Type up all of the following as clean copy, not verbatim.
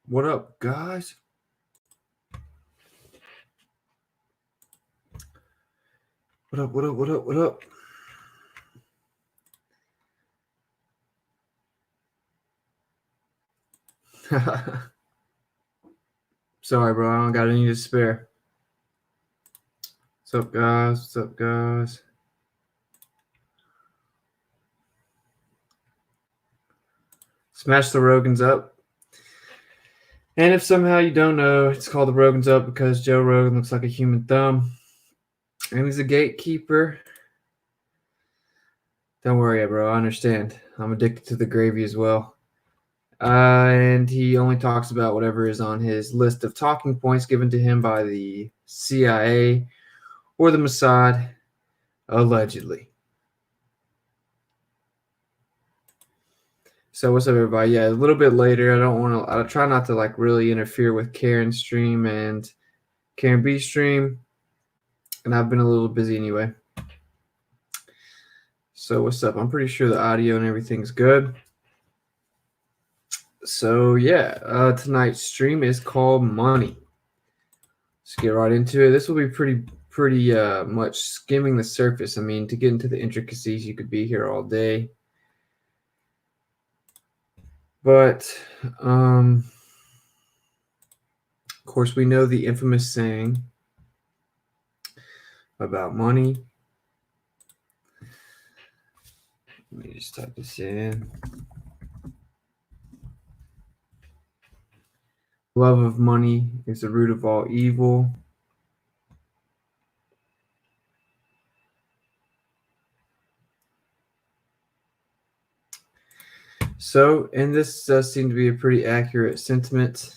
What up, guys? What up, what up, what up, what up? Sorry, bro. I don't got any to spare. What's up, guys? What's up, guys? Smash the Rogans up. And if somehow you don't know, it's called the Rogans up because Joe Rogan looks like a human thumb. And he's a gatekeeper. Don't worry, bro. I understand. I'm addicted to the gravy as well. And he only talks about whatever is on his list of talking points given to him by the CIA or the Mossad, allegedly. So what's up, everybody? Yeah, a little bit later. I try not to like really interfere with Karen's stream and Karen B's stream, and I've been a little busy anyway. So what's up? I'm pretty sure the audio and everything's good. So yeah, tonight's stream is called Money. Let's get right into it. This will be pretty much skimming the surface. I mean, to get into the intricacies, you could be here all day. But of course, we know the infamous saying about money. Let me just type this in. Love of money is the root of all evil. So, and this does seem to be a pretty accurate sentiment,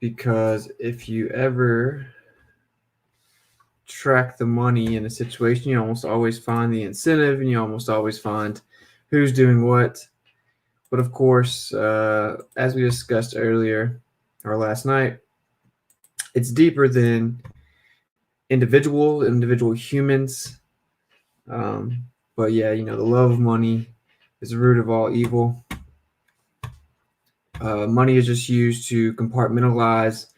because if you ever track the money in a situation, you almost always find the incentive and you almost always find who's doing what. But of course, as we discussed earlier or last night, it's deeper than individual humans. But yeah, the love of money is the root of all evil. Money is just used to compartmentalize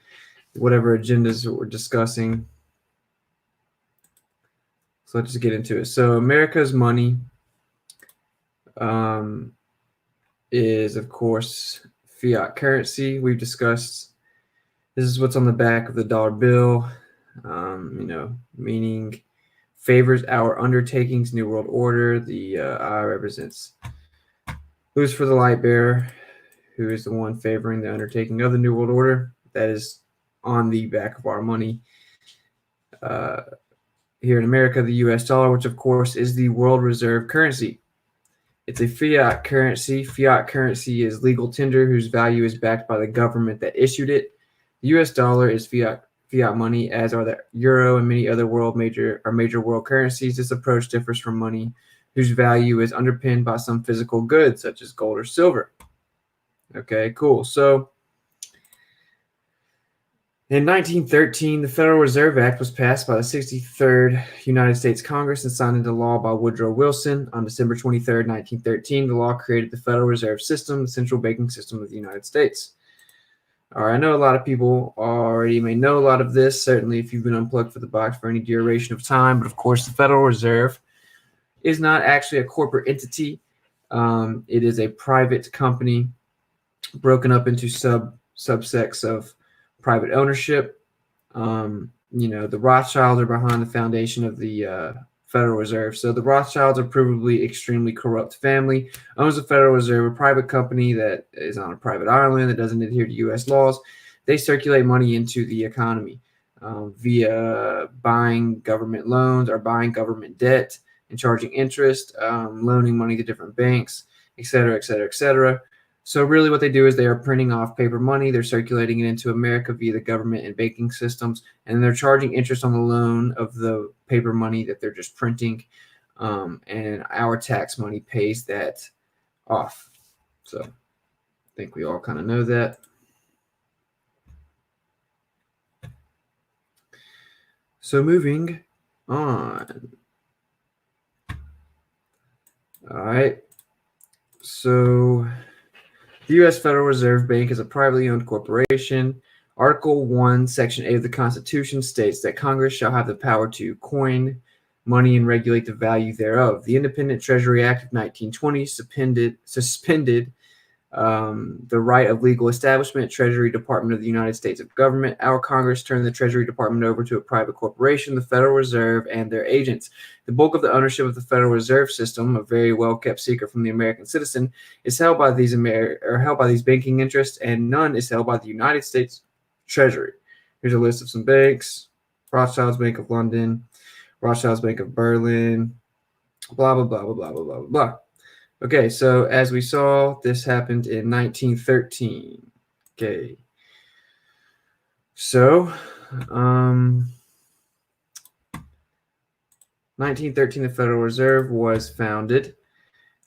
whatever agendas that we're discussing. So let's just get into it. So America's money is, of course, fiat currency. We've discussed this is what's on the back of the dollar bill, meaning favors our undertakings, New World Order. The I represents who's for the light bearer, who is the one favoring the undertaking of the New World Order. That is on the back of our money. Here in America, the US dollar, which of course is the world reserve currency. It's a fiat currency. Fiat currency is legal tender whose value is backed by the government that issued it. The US dollar is fiat money, as are the euro and many other major world currencies. This approach differs from money whose value is underpinned by some physical goods such as gold or silver. Okay, cool. So in 1913, the Federal Reserve Act was passed by the 63rd United States Congress and signed into law by Woodrow Wilson. On December 23rd, 1913, the law created the Federal Reserve System, the central banking system of the United States. All right, I know a lot of people already may know a lot of this, certainly if you've been unplugged for the box for any duration of time. But of course, the Federal Reserve is not actually a corporate entity. It is a private company broken up into subsects of private ownership. The Rothschilds are behind the foundation of the Federal Reserve. So the Rothschilds are provably extremely corrupt family, owns the Federal Reserve, a private company that is on a private island that doesn't adhere to U.S. laws. They circulate money into the economy via buying government loans or buying government debt and charging interest, loaning money to different banks, et cetera, et cetera, et cetera. So really what they do is they are printing off paper money. They're circulating it into America via the government and banking systems, and they're charging interest on the loan of the paper money that they're just printing, and our tax money pays that off. So I think we all kind of know that. So moving on. All right. So The U.S. Federal Reserve Bank is a privately owned corporation. Article 1, Section 8 of the Constitution states that Congress shall have the power to coin money and regulate the value thereof. The Independent Treasury Act of 1920 suspended the right of legal establishment, Treasury Department of the United States of government. Our Congress turned the Treasury Department over to a private corporation, the Federal Reserve, and their agents. The bulk of the ownership of the Federal Reserve System, a very well-kept secret from the American citizen, is held by these banking interests, and none is held by the United States Treasury. Here's a list of some banks: Rothschild's Bank of London, Rothschild's Bank of Berlin, blah blah blah blah blah blah blah blah. Okay, so as we saw, this happened in 1913. Okay. So, 1913, the Federal Reserve was founded,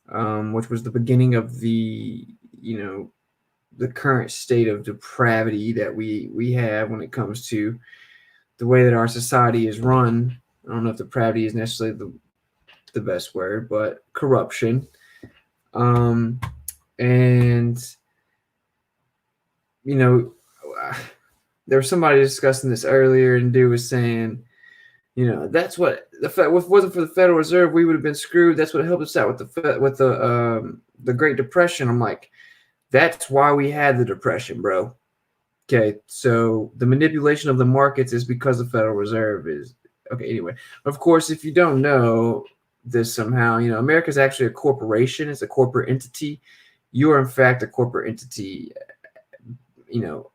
which was the beginning of the current state of depravity that we have when it comes to the way that our society is run. I don't know if depravity is necessarily the best word, but corruption. And there was somebody discussing this earlier, and dude was saying, that's what if it wasn't for the Federal Reserve, we would have been screwed. That's what helped us out with the Great Depression. I'm like, that's why we had the Depression, bro. Okay, so the manipulation of the markets is because the Federal Reserve is okay. Anyway, of course, if you don't know this somehow, America is actually a corporation. It's a corporate entity. You are in fact a corporate entity,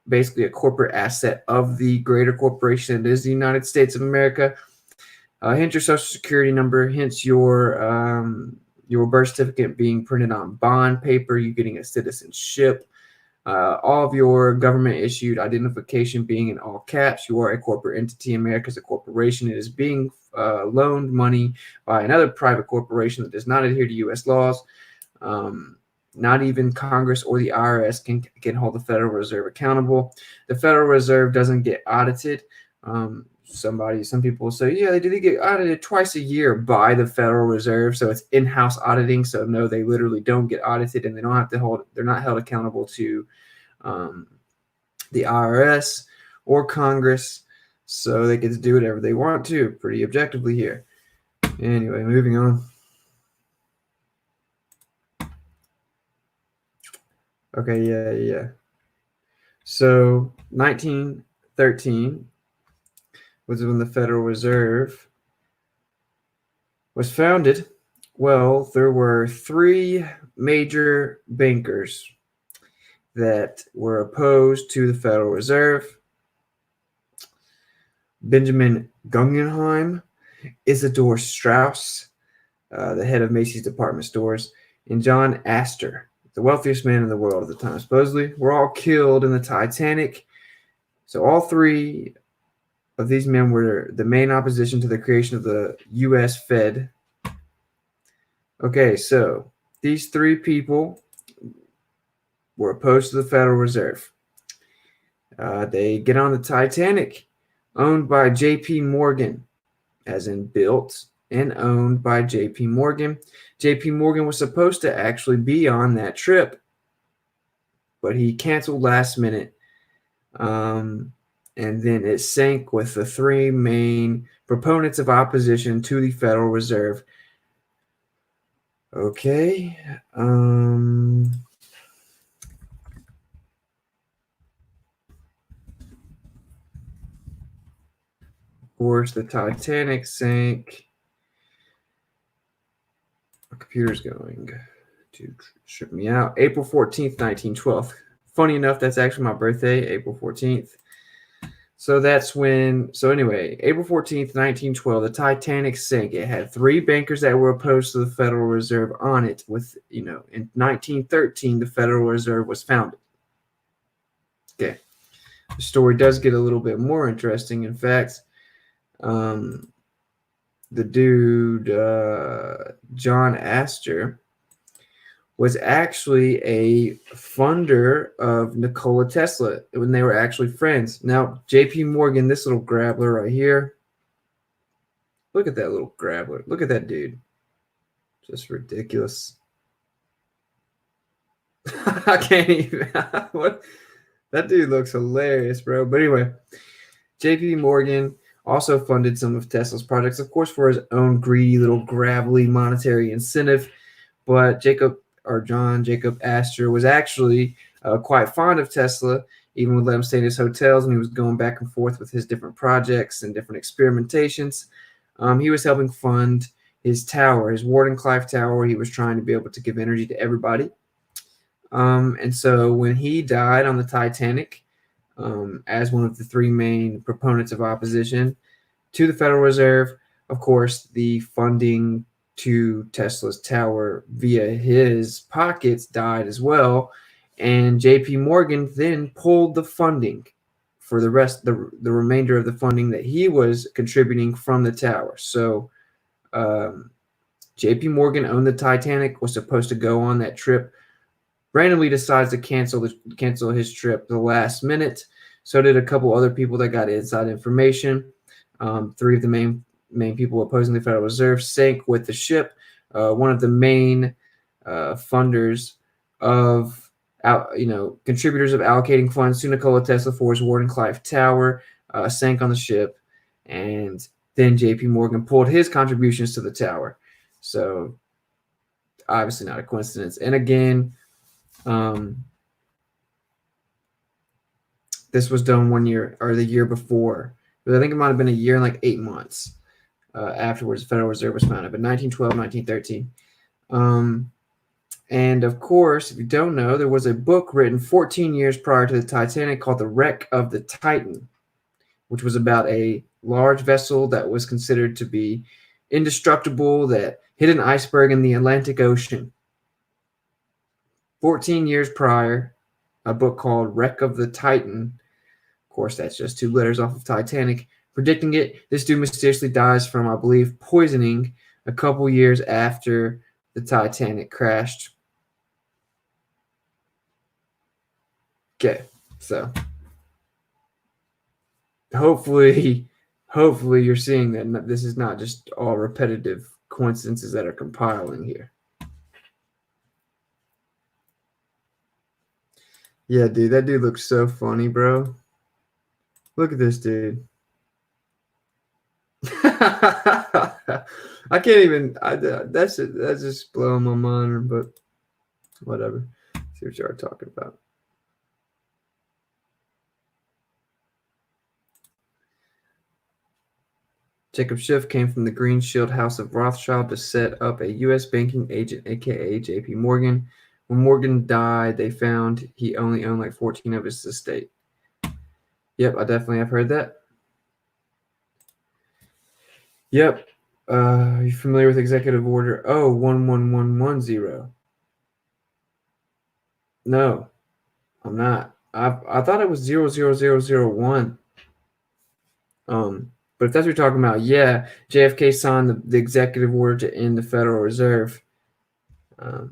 basically a corporate asset of the greater corporation that is the United States of America. Hence your social security number, hence your birth certificate being printed on bond paper, you getting a citizenship, all of your government issued identification being in all caps. You are a corporate entity. America is a corporation. It is being loaned money by another private corporation that does not adhere to U.S. laws. Not even Congress or the IRS can hold the Federal Reserve accountable. The Federal Reserve doesn't get audited. Some people will say, yeah, they get audited twice a year by the Federal Reserve, so it's in-house auditing. So no, they literally don't get audited, and they're not held accountable to the IRS or Congress, so they get to do whatever they want to, pretty objectively here. Anyway, moving on. Okay, yeah. So 1913 was when the Federal Reserve was founded. Well, there were three major bankers that were opposed to the Federal Reserve: Benjamin Guggenheim, Isidor Straus, the head of Macy's department stores, and John Astor, the wealthiest man in the world at the time, supposedly, were all killed in the Titanic. So all three of these men were the main opposition to the creation of the U.S. Fed. Okay, so these three people were opposed to the Federal Reserve. They get on the Titanic, owned by J.P. Morgan, as in built and owned by J.P. Morgan. J.P. Morgan was supposed to actually be on that trip, but he canceled last minute. And then it sank with the three main proponents of opposition to the Federal Reserve. Okay. Of course, the Titanic sank. My computer's going to strip me out. April 14th, 1912. Funny enough, that's actually my birthday, April 14th. So that's when, April 14th, 1912, the Titanic sank. It had three bankers that were opposed to the Federal Reserve on it. In 1913, the Federal Reserve was founded. Okay. The story does get a little bit more interesting. In fact, the dude, John Astor, was actually a funder of Nikola Tesla when they were actually friends. Now, J.P. Morgan, this little grabbler right here. Look at that little grabbler. Look at that dude. Just ridiculous. I can't even. What? That dude looks hilarious, bro. But anyway, JP Morgan also funded some of Tesla's projects, of course, for his own greedy little gravelly monetary incentive. But John Jacob Astor was actually quite fond of Tesla, even would let him stay in his hotels, and he was going back and forth with his different projects and different experimentations. He was helping fund his tower, his Wardenclyffe Tower, where he was trying to be able to give energy to everybody. And so when he died on the Titanic, as one of the three main proponents of opposition to the Federal Reserve, of course, the funding to Tesla's tower via his pockets died as well. And JP Morgan then pulled the funding for the remainder of the funding that he was contributing from the tower. So JP Morgan owned the Titanic, was supposed to go on that trip, randomly decides to cancel his trip the last minute. So did a couple other people that got inside information. Three of the main people opposing the Federal Reserve sank with the ship. One of the main funders of contributors of allocating funds to Nikola Tesla for his Wardenclyffe Tower sank on the ship, and then J.P. Morgan pulled his contributions to the tower. So obviously not a coincidence. And again, this was done 1 year or the year before, but I think it might have been a year and like 8 months afterwards. The Federal Reserve was founded, but 1912, 1913. And of course, if you don't know, there was a book written 14 years prior to the Titanic called The Wreck of the Titan, which was about a large vessel that was considered to be indestructible that hit an iceberg in the Atlantic Ocean. 14 years prior, a book called Wreck of the Titan. Of course, that's just 2 letters off of Titanic. Predicting it, this dude mysteriously dies from, I believe, poisoning a couple years after the Titanic crashed. Okay, so hopefully you're seeing that this is not just all repetitive coincidences that are compiling here. Yeah, dude, that dude looks so funny, bro. Look at this dude. I can't even. That's just blowing my mind. But whatever. See what you are talking about. Jacob Schiff came from the Green Shield House of Rothschild to set up a U.S. banking agent, aka J.P. Morgan. When Morgan died, they found he only owned like 14 of his estate. Yep, I definitely have heard that. Yep. You familiar with Executive Order 11110? No, I'm not. I thought it was 00001. But if that's what you're talking about, yeah, JFK signed the executive order to end the Federal Reserve. I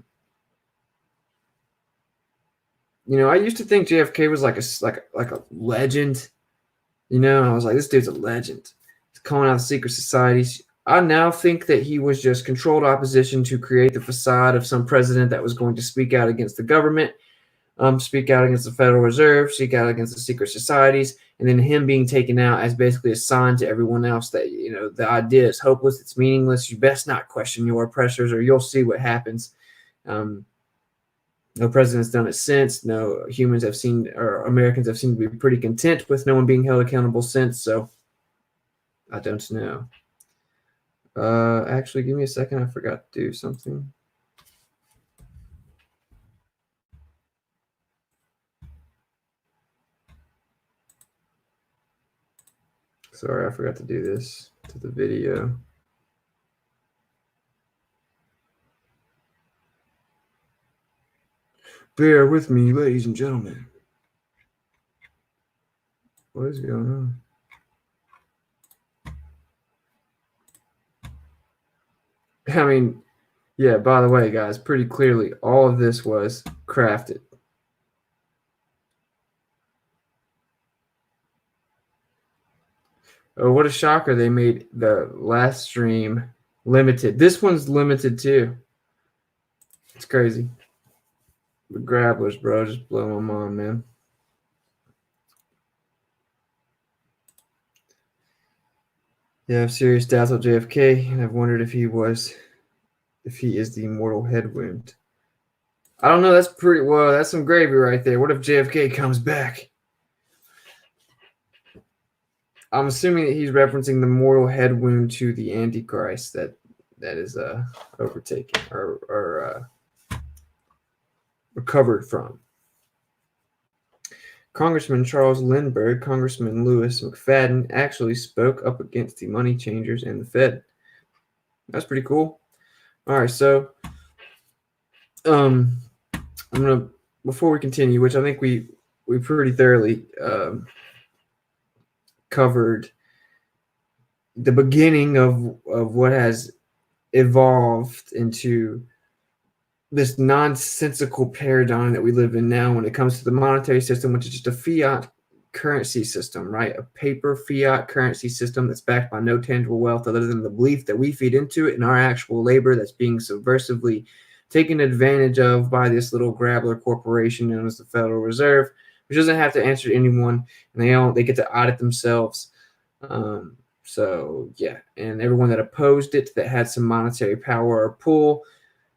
used to think JFK was like a legend. I was like, this dude's a legend. He's calling out the secret societies. I now think that he was just controlled opposition to create the facade of some president that was going to speak out against the government, speak out against the Federal Reserve, speak out against the secret societies, and then him being taken out as basically a sign to everyone else that, the idea is hopeless, it's meaningless, you best not question your oppressors or you'll see what happens. No president's done it since. No humans have seen, or Americans have seemed to be pretty content with no one being held accountable since, so I don't know. Actually, give me a second. I forgot to do something. Sorry, I forgot to do this to the video. Bear with me, ladies and gentlemen. What is going on? I mean, yeah, by the way, guys, pretty clearly all of this was crafted. Oh, what a shocker. They made the last stream limited. This one's limited too. It's crazy. The grabblers, bro, just blow my mind, man. Yeah, I have serious doubts of JFK, and I've wondered if he is the immortal head wound. I don't know. That's pretty well. That's some gravy right there. What if JFK comes back? I'm assuming that he's referencing the mortal head wound to the Antichrist that is overtaken or recovered from. Congressman Charles Lindbergh, Congressman Lewis McFadden actually spoke up against the money changers and the Fed. That's pretty cool. All right, so I'm gonna before we continue, which I think we pretty thoroughly covered the beginning of what has evolved into this nonsensical paradigm that we live in now when it comes to the monetary system, which is just a fiat currency system, right? A paper fiat currency system that's backed by no tangible wealth other than the belief that we feed into it and our actual labor that's being subversively taken advantage of by this little grabbler corporation known as the Federal Reserve, which doesn't have to answer to anyone, and they get to audit themselves. So yeah, and everyone that opposed it, that had some monetary power or pull,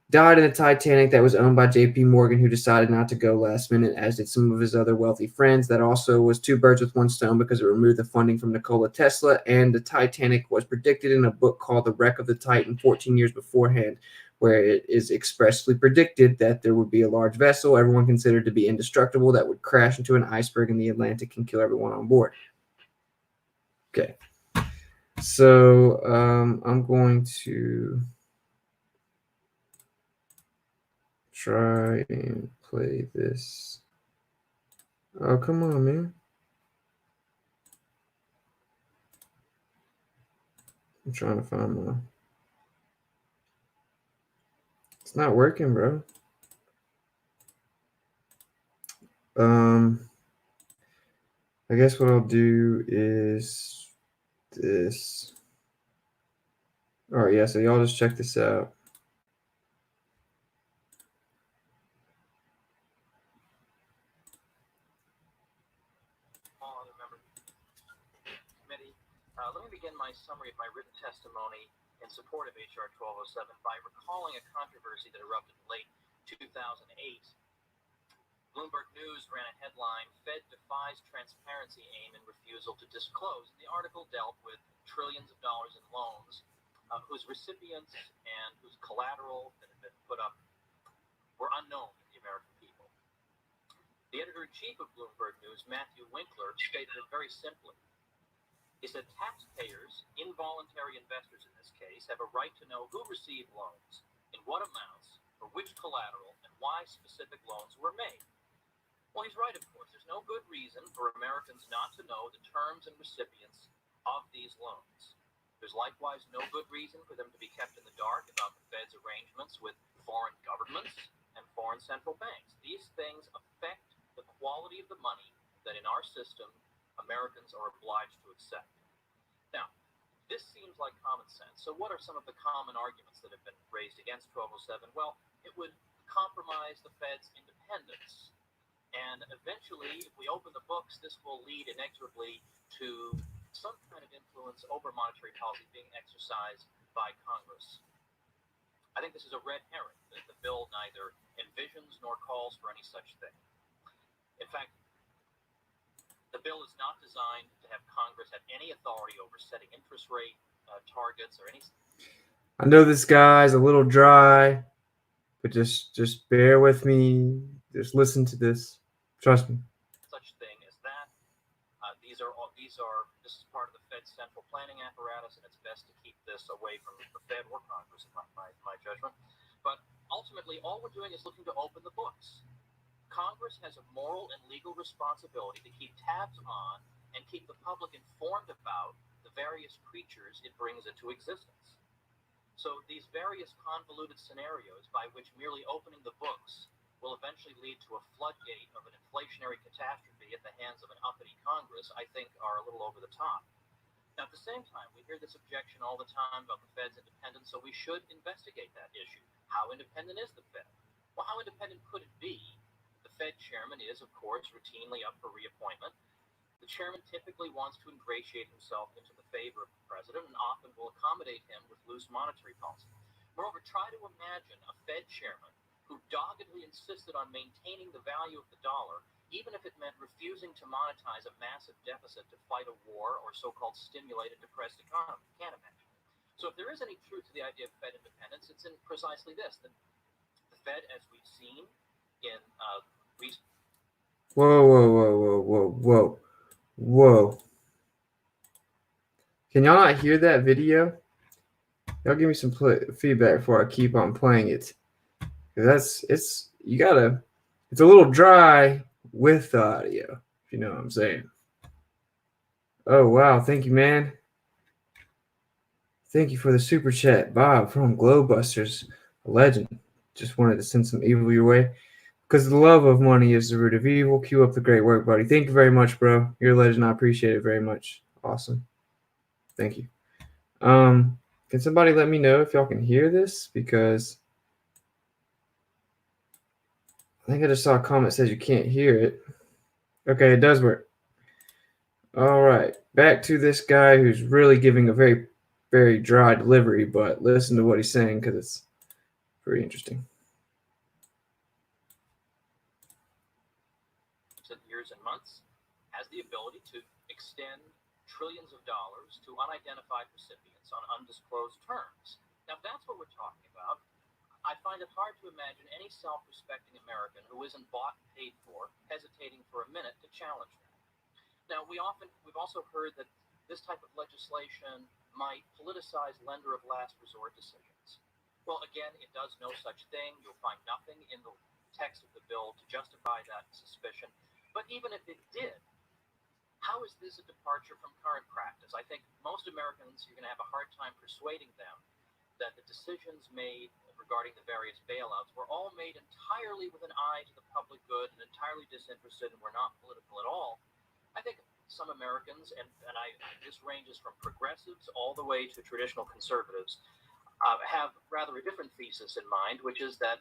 died in the Titanic that was owned by J.P. Morgan, who decided not to go last minute, as did some of his other wealthy friends. That also was two birds with one stone because it removed the funding from Nikola Tesla, and the Titanic was predicted in a book called The Wreck of the Titan 14 years beforehand, where it is expressly predicted that there would be a large vessel, everyone considered to be indestructible, that would crash into an iceberg in the Atlantic and kill everyone on board. Okay. So I'm going to try and play this. Oh, come on, man. I'm trying to find my. It's not working, bro. I guess what I'll do is this. All right, yeah. So y'all just check this out. Let me begin my summary of my written testimony in support of H.R. 1207 by recalling a controversy that erupted in late 2008. Bloomberg News ran a headline, Fed defies transparency aim and refusal to disclose. And the article dealt with trillions of dollars in loans whose recipients and whose collateral that had been put up were unknown to the American people. The editor-in-chief of Bloomberg News, Matthew Winkler, stated it very simply. He said taxpayers, involuntary investors in this case, have a right to know who received loans, in what amounts, for which collateral, and why specific loans were made. Well, he's right, of course. There's no good reason for Americans not to know the terms and recipients of these loans. There's likewise no good reason for them to be kept in the dark about the Fed's arrangements with foreign governments and foreign central banks. These things affect the quality of the money that in our system Americans are obliged to accept. Now, this seems like common sense. So what are some of the common arguments that have been raised against 1207? Well, it would compromise the Fed's independence. And eventually, if we open the books, this will lead inexorably to some kind of influence over monetary policy being exercised by Congress. I think this is a red herring. The bill neither envisions nor calls for any such thing. In fact, the bill is not designed to have Congress have any authority over setting interest rate targets or any. I know this guy's a little dry, but just bear with me. Just listen to this. Trust me. Such thing as that. This is part of the Fed's central planning apparatus, and it's best to keep this away from the Fed or Congress, in my judgment. But ultimately, all we're doing is looking to open the books. Congress has a moral and legal responsibility to keep tabs on and keep the public informed about the various creatures it brings into existence. So these various convoluted scenarios by which merely opening the books will eventually lead to a floodgate of an inflationary catastrophe at the hands of an uppity Congress, I think are a little over the top. Now, at the same time, we hear this objection all the time about the Fed's independence, so we should investigate that issue. How independent is the Fed? Well, how independent could it be Fed chairman is, of course, routinely up for reappointment. The chairman typically wants to ingratiate himself into the favor of the president and often will accommodate him with loose monetary policy. Moreover, try to imagine a Fed chairman who doggedly insisted on maintaining the value of the dollar, even if it meant refusing to monetize a massive deficit to fight a war or so-called stimulate a depressed economy. Can't imagine. So if there is any truth to the idea of Fed independence, it's in precisely this: that the Fed, as we've seen in recent... Whoa. Can y'all not hear that video? Y'all give me some feedback before I keep on playing it. It's a little dry with the audio, if you know what I'm saying. Oh, wow. Thank you, man. Thank you for the super chat, Bob from Glowbusters, a legend. Just wanted to send some evil your way. Because the love of money is the root of evil. Keep up the great work, buddy. Thank you very much, bro. You're a legend. I appreciate it very much. Awesome. Thank you. Can somebody let me know if y'all can hear this? Because I think I just saw a comment that says you can't hear it. Okay, it does work. All right. Back to this guy who's really giving a very, very dry delivery, but listen to what he's saying because it's pretty interesting. Years and months has the ability to extend trillions of dollars to unidentified recipients on undisclosed terms. Now, if that's what we're talking about, I find it hard to imagine any self-respecting American who isn't bought and paid for hesitating for a minute to challenge that. Now, we've also heard that this type of legislation might politicize lender of last resort decisions. Well, again, it does no such thing. You'll find nothing in the text of the bill to justify that suspicion. But even if it did, how is this a departure from current practice? I think most Americans, you're going to have a hard time persuading them that the decisions made regarding the various bailouts were all made entirely with an eye to the public good and entirely disinterested and were not political at all. I think some Americans, and this ranges from progressives all the way to traditional conservatives, have rather a different thesis in mind, which is that,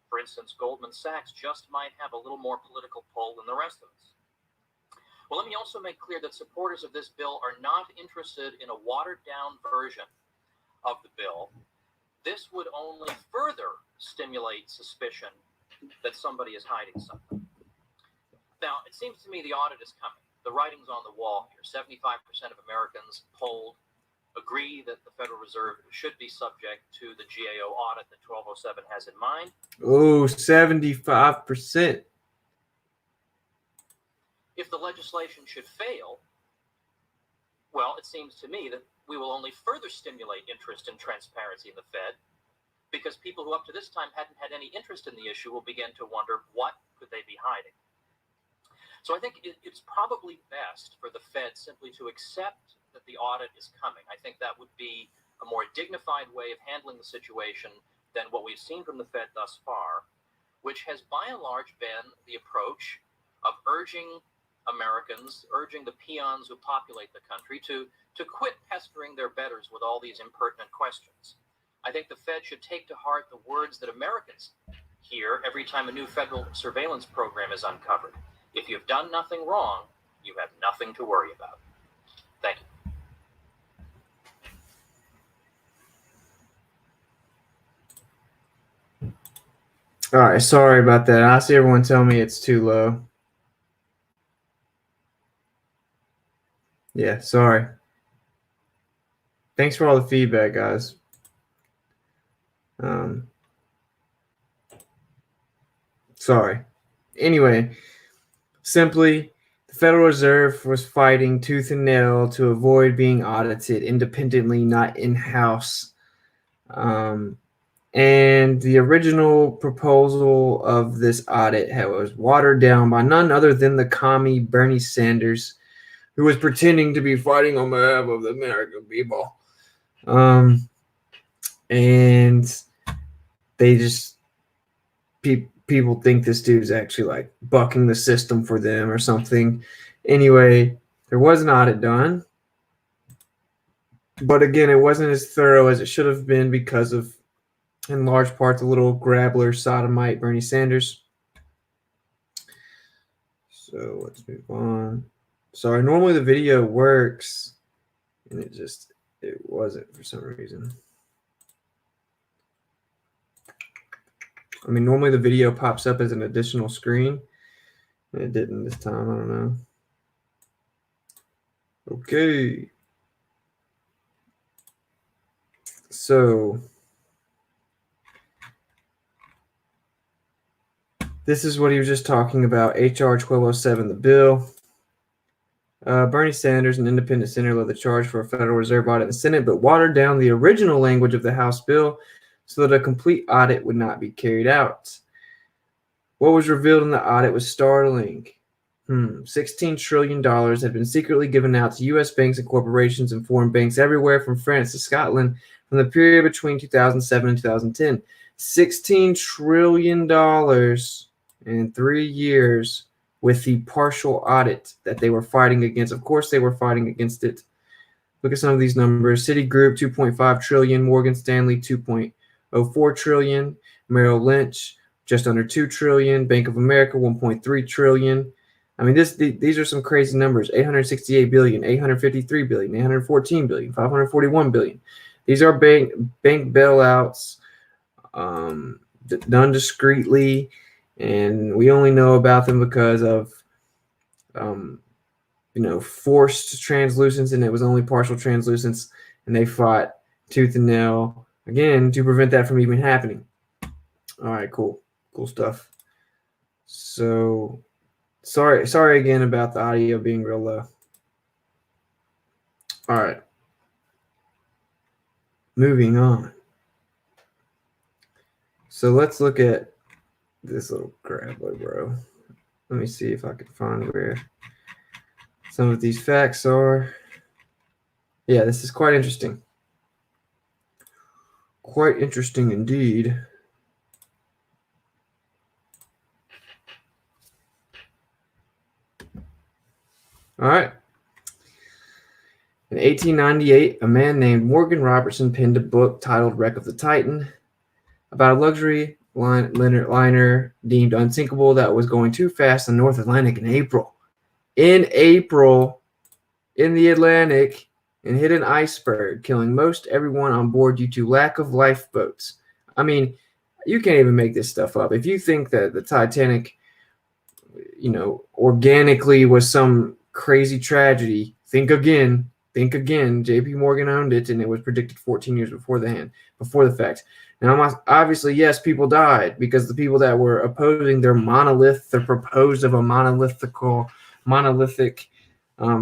for instance, Goldman Sachs just might have a little more political pull than the rest of us. Well, let me also make clear that supporters of this bill are not interested in a watered-down version of the bill. This would only further stimulate suspicion that somebody is hiding something. Now, it seems to me the audit is coming. The writing's on the wall here. 75% of Americans polled agree that the Federal Reserve should be subject to the GAO audit that 1207 has in mind. Oh, 75%. If the legislation should fail, well, it seems to me that we will only further stimulate interest in transparency in the Fed, because people who up to this time hadn't had any interest in the issue will begin to wonder what could they be hiding. So I think it's probably best for the Fed simply to accept that the audit is coming. I think that would be a more dignified way of handling the situation than what we've seen from the Fed thus far, which has by and large been the approach of urging Americans, urging the peons who populate the country to quit pestering their betters with all these impertinent questions. I think the Fed should take to heart the words that Americans hear every time a new federal surveillance program is uncovered. If you've done nothing wrong, you have nothing to worry about. Thank you. All right, sorry about that. I see everyone tell me it's too low. Yeah, sorry. Thanks for all the feedback, guys. Sorry. Anyway, simply, the Federal Reserve was fighting tooth and nail to avoid being audited independently, not in-house. And the original proposal of this audit was watered down by none other than the commie Bernie Sanders, who was pretending to be fighting on behalf of the American people. And they just, people think this dude's actually like bucking the system for them or something. Anyway, there was an audit done. But again, it wasn't as thorough as it should have been because of, in large part, the little grabbler sodomite Bernie Sanders. So let's move on. Sorry, normally the video works, and it wasn't for some reason. I mean, normally the video pops up as an additional screen, and it didn't this time. I don't know. Okay. So this is what he was just talking about, H.R. 1207, the bill. Bernie Sanders, an independent senator, led the charge for a Federal Reserve audit in the Senate, but watered down the original language of the House bill so that a complete audit would not be carried out. What was revealed in the audit was startling. $16 trillion had been secretly given out to U.S. banks and corporations and foreign banks everywhere from France to Scotland from the period between 2007 and 2010. $16 trillion in 3 years with the partial audit that they were fighting against. Of course, they were fighting against it. Look at some of these numbers. Citigroup, 2.5 trillion. Morgan Stanley, 2.04 trillion. Merrill Lynch, just under 2 trillion. Bank of America, 1.3 trillion. I mean, these are some crazy numbers. 868 billion, 853 billion, 814 billion, 541 billion. These are bank bailouts done discreetly, and we only know about them because of forced translucence, and it was only partial translucence, and they fought tooth and nail again to prevent that from even happening. All right, cool stuff. So sorry again about the audio being real low. All right, moving on. So let's look at this little grappler, bro. Let me see if I can find where some of these facts are. Yeah, this is quite interesting. Quite interesting indeed. All right. In 1898, a man named Morgan Robertson penned a book titled Wreck of the Titan about a luxury liner deemed unsinkable that was going too fast in the North Atlantic in April. In the Atlantic, and hit an iceberg, killing most everyone on board due to lack of lifeboats. I mean, you can't even make this stuff up. If you think that the Titanic, organically was some crazy tragedy, think again. JP Morgan owned it, and it was predicted 14 years before the fact. Now, obviously, yes, people died because the people that were opposing their proposed of a monolithic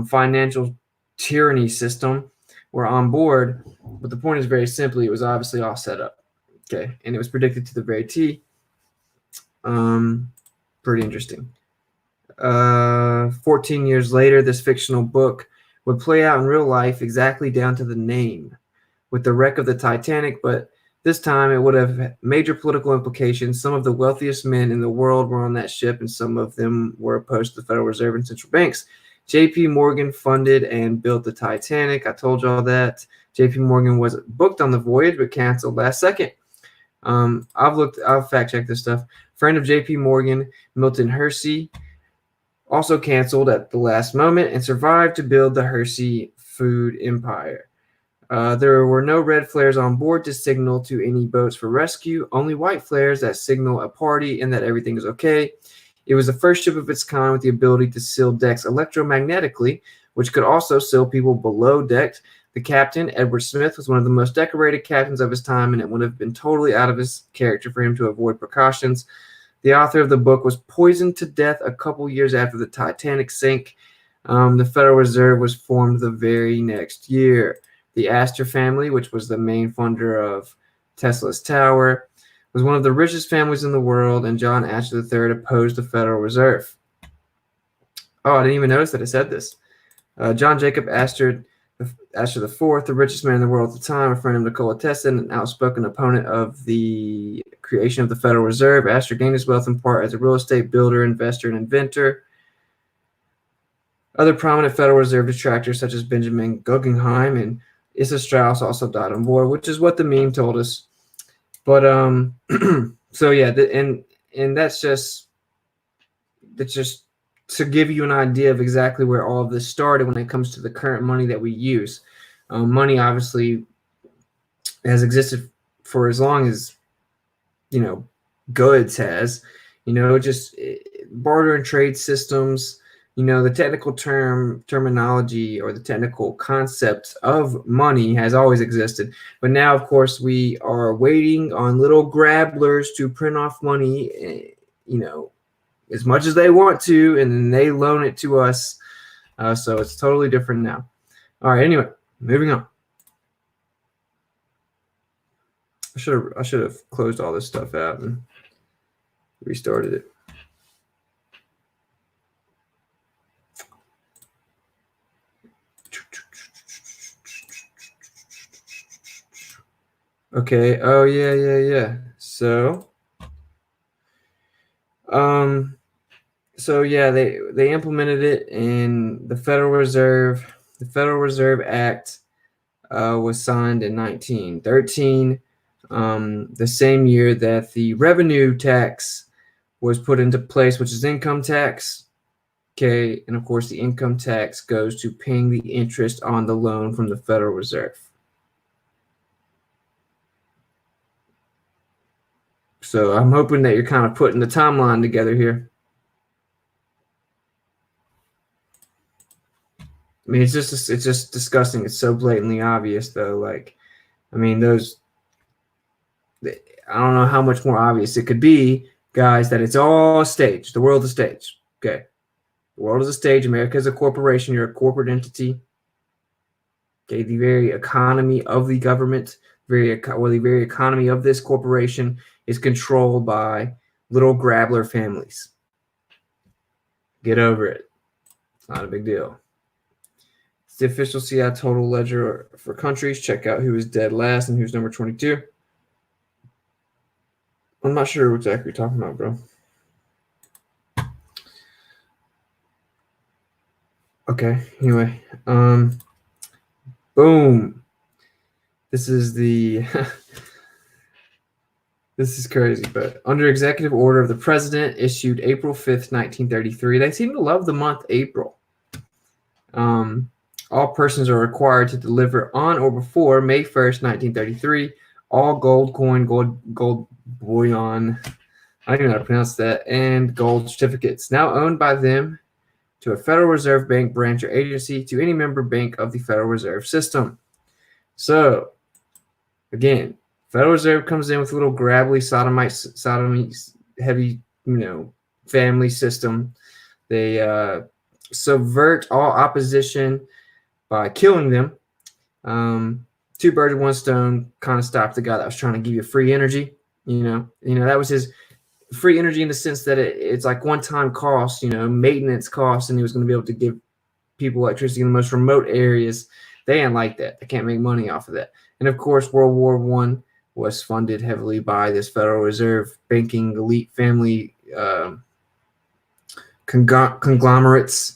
financial tyranny system were on board. But the point is very simply, it was obviously all set up. Okay, and it was predicted to the very T. Pretty interesting. 14 years later, this fictional book would play out in real life exactly down to the name with the wreck of the Titanic, but this time it would have major political implications. Some of the wealthiest men in the world were on that ship, and some of them were opposed to the Federal Reserve and central banks. JP Morgan funded and built the Titanic. I told you all that. JP Morgan was booked on the voyage but canceled last second. I've fact checked this stuff. Friend of JP Morgan, Milton Hersey, also canceled at the last moment and survived to build the Hersey food empire. There were no red flares on board to signal to any boats for rescue, only white flares that signal a party and that everything is okay. It was the first ship of its kind with the ability to seal decks electromagnetically, which could also seal people below deck. The captain, Edward Smith, was one of the most decorated captains of his time, and it would have been totally out of his character for him to avoid precautions. The author of the book was poisoned to death a couple years after the Titanic sank. The Federal Reserve was formed the very next year. The Astor family, which was the main funder of Tesla's tower, was one of the richest families in the world, and John Astor III opposed the Federal Reserve. Oh, I didn't even notice that it said this. John Jacob Astor IV, the richest man in the world at the time, a friend of Nikola Tesla, and an outspoken opponent of the creation of the Federal Reserve. Astor gained his wealth in part as a real estate builder, investor, and inventor. Other prominent Federal Reserve detractors, such as Benjamin Guggenheim and Issa Strauss, also died on board, which is what the meme told us. But so yeah, and that's just to give you an idea of exactly where all of this started when it comes to the current money that we use. Money obviously has existed for as long as, goods has, just barter and trade systems, the technical terminology or the technical concept of money has always existed. But now, of course, we are waiting on little grabblers to print off money, as much as they want to, and then they loan it to us. So it's totally different now. All right, anyway, moving on. I should have closed all this stuff out and restarted it. Okay. Oh yeah. So yeah, they implemented it in the Federal Reserve. The Federal Reserve Act was signed in 1913, the same year that the revenue tax was put into place, which is income tax. Okay, and of course the income tax goes to paying the interest on the loan from the Federal Reserve. So I'm hoping that you're kind of putting the timeline together here. I mean, it's just disgusting. It's so blatantly obvious, though. Like, I mean, I don't know how much more obvious it could be, guys, that it's all staged. The world is staged. Okay. The world is a stage. America is a corporation. You're a corporate entity. Okay. The very economy of the government, the very economy of this corporation is controlled by little grabbler families. Get over it. It's not a big deal. It's the official CI total ledger for countries. Check out who is dead last and who's number 22. I'm not sure what exactly you're talking about, bro. Okay, anyway. Boom. This is this is crazy, but under executive order of the president issued April 5th, 1933. They seem to love the month April. All persons are required to deliver on or before May 1st, 1933, all gold coin, gold bullion, I don't even know how to pronounce that, and gold certificates now owned by them to a Federal Reserve Bank branch or agency to any member bank of the Federal Reserve System. So, again, Federal Reserve comes in with a little grabbly sodomy heavy, family system. They subvert all opposition by killing them. Two birds with one stone, kind of stopped the guy that was trying to give you free energy. That was his free energy in the sense that it's like one-time cost, maintenance costs, and he was going to be able to give people electricity in the most remote areas. They ain't like that. They can't make money off of that. And of course, World War I was funded heavily by this Federal Reserve banking elite family conglomerates.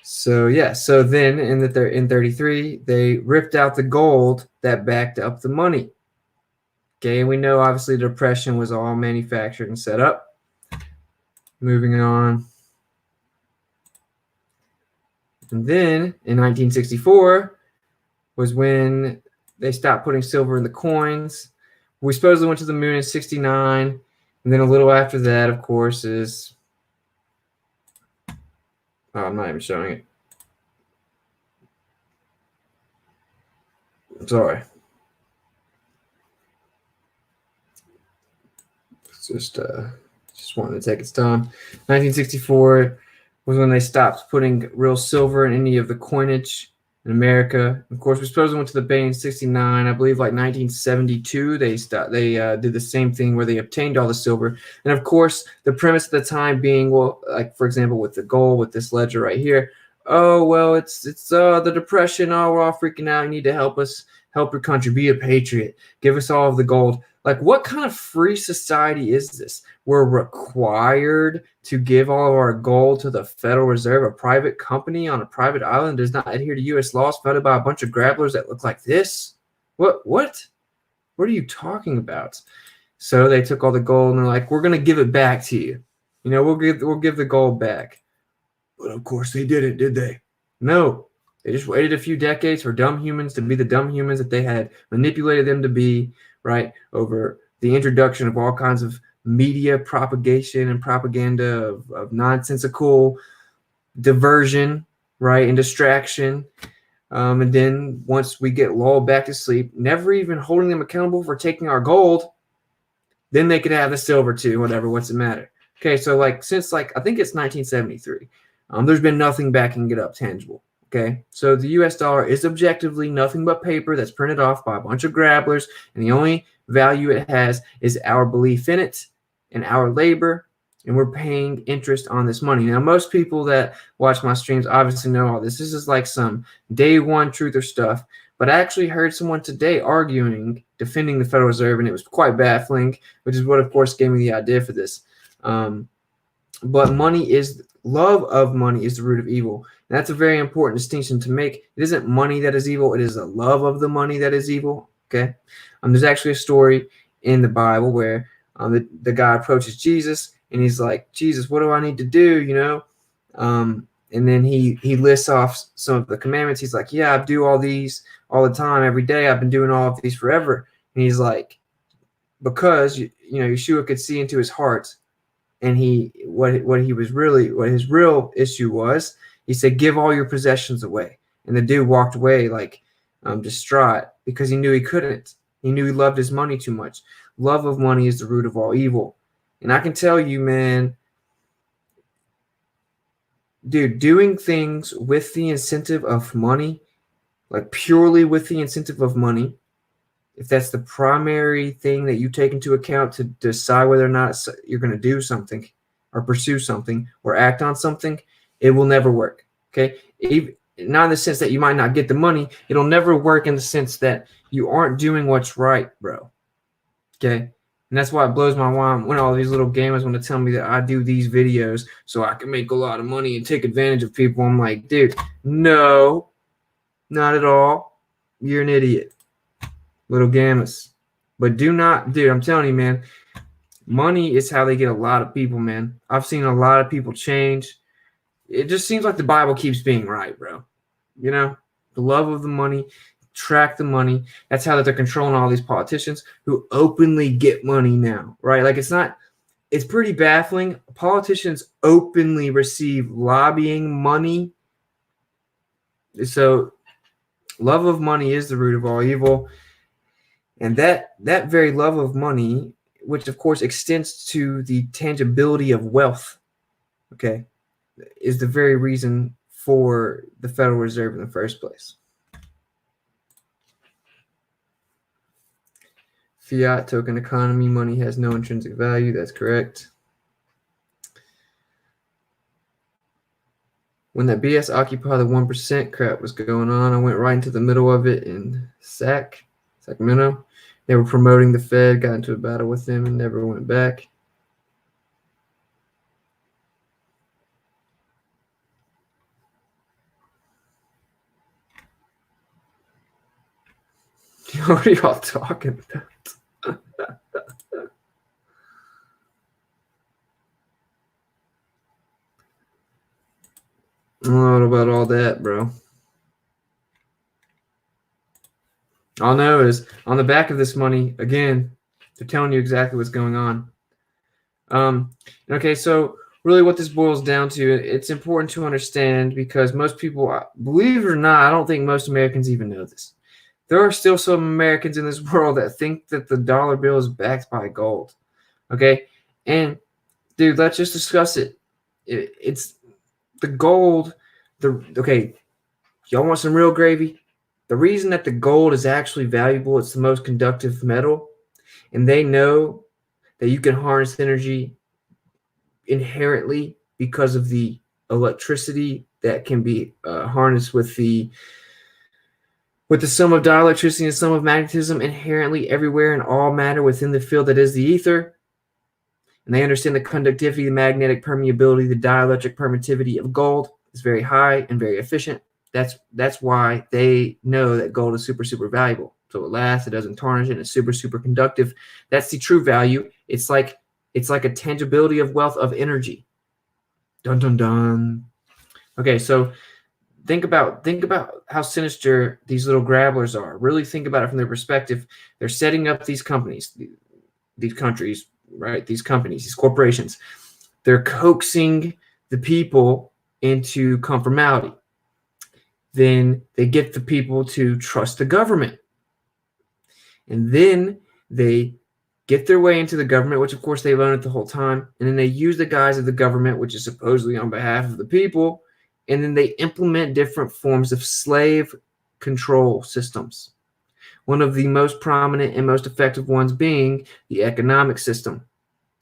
So then in 33, they ripped out the gold that backed up the money. Okay, and we know obviously the Depression was all manufactured and set up. Moving on. And then in 1964 was when they stopped putting silver in the coins. We supposedly went to the moon in 69. And then a little after that, of course, is... Oh, I'm not even showing it. Sorry. It's just wanting to take its time. 1964 was when they stopped putting real silver in any of the coinage in America. Of course, we supposedly went to the Bay in 69. I believe like 1972, they did the same thing where they obtained all the silver. And of course, the premise at the time being, well, like for example, with the gold, with this ledger right here, oh, well, it's the Depression. Oh, we're all freaking out. You need to help us, help your country, be a patriot, give us all of the gold. Like, what kind of free society is this? We're required to give all of our gold to the Federal Reserve, a private company on a private island does not adhere to U.S. laws founded by a bunch of grabblers that look like this. What are you talking about? So they took all the gold and they're like, we're going to give it back to you. We'll give the gold back. But of course they didn't, did they? No. They just waited a few decades for dumb humans to be the dumb humans that they had manipulated them to be, right? Over the introduction of all kinds of media propagation and propaganda of nonsensical diversion, right? And distraction. And then once we get lulled back to sleep, never even holding them accountable for taking our gold, then they could have the silver too, whatever, what's the matter? Okay, so since I think it's 1973, there's been nothing backing it up tangible. Okay, so the US dollar is objectively nothing but paper that's printed off by a bunch of grabblers, and the only value it has is our belief in it and our labor, and we're paying interest on this money. Now, most people that watch my streams obviously know all this. This is like some day one truth or stuff, but I actually heard someone today defending the Federal Reserve, and it was quite baffling, which is what, of course, gave me the idea for this. But love of money is the root of evil. And that's a very important distinction to make. It isn't money that is evil. It is the love of the money that is evil. Okay. There's actually a story in the Bible where the guy approaches Jesus and he's like, Jesus, what do I need to do? And then he lists off some of the commandments. He's like, yeah, I do all these all the time, every day. I've been doing all of these forever. And he's like, because Yeshua could see into his heart, and what his real issue was, he said, give all your possessions away. And the dude walked away distraught because he knew he couldn't. He knew he loved his money too much. Love of money is the root of all evil. And I can tell you, man, dude, doing things with the incentive of money, like purely with the incentive of money, if that's the primary thing that you take into account to decide whether or not you're going to do something or pursue something or act on something, it will never work. Okay. Not in the sense that you might not get the money. It'll never work in the sense that you aren't doing what's right, bro. Okay. And that's why it blows my mind when all these little gamers want to tell me that I do these videos so I can make a lot of money and take advantage of people. I'm like, dude, no, not at all. You're an idiot. Little gammas. But dude, I'm telling you, man, money is how they get a lot of people, man. I've seen a lot of people change. It just seems like the Bible keeps being right, bro. The love of the money, track the money. That's how that they're controlling all these politicians who openly get money now, right? It's pretty baffling. Politicians openly receive lobbying money. So love of money is the root of all evil. And that very love of money, which of course extends to the tangibility of wealth, okay, is the very reason for the Federal Reserve in the first place. Fiat token economy, money has no intrinsic value. That's correct. When that BS Occupy the 1% crap was going on, I went right into the middle of it in Sacramento. They were promoting the Fed, got into a battle with them, and never went back. What are y'all talking about? I don't know about all that, bro. All I know is on the back of this money, again, they're telling you exactly what's going on. Okay, so really what this boils down to, it's important to understand because most people, believe it or not, I don't think most Americans even know this. There are still some Americans in this world that think that the dollar bill is backed by gold. Okay, and dude, let's just discuss it. It's the gold. Okay, y'all want some real gravy? The reason that the gold is actually valuable, it's the most conductive metal, and they know that you can harness energy inherently because of the electricity that can be harnessed with the sum of dielectricity and sum of magnetism inherently everywhere in all matter within the field that is the ether. And they understand the conductivity, the magnetic permeability, the dielectric permittivity of gold is very high and very efficient. That's why they know that gold is super, super valuable. So it lasts, it doesn't tarnish, and it's super, super conductive. That's the true value. It's like a tangibility of wealth of energy. Dun, dun, dun. Okay, so think about how sinister these little grabblers are. Really think about it from their perspective. They're setting up these companies, these countries, right? These companies, these corporations. They're coaxing the people into conformity. Then they get the people to trust the government. And then they get their way into the government, which of course they've owned it the whole time. And then they use the guise of the government, which is supposedly on behalf of the people. And then they implement different forms of slave control systems. One of the most prominent and most effective ones being the economic system.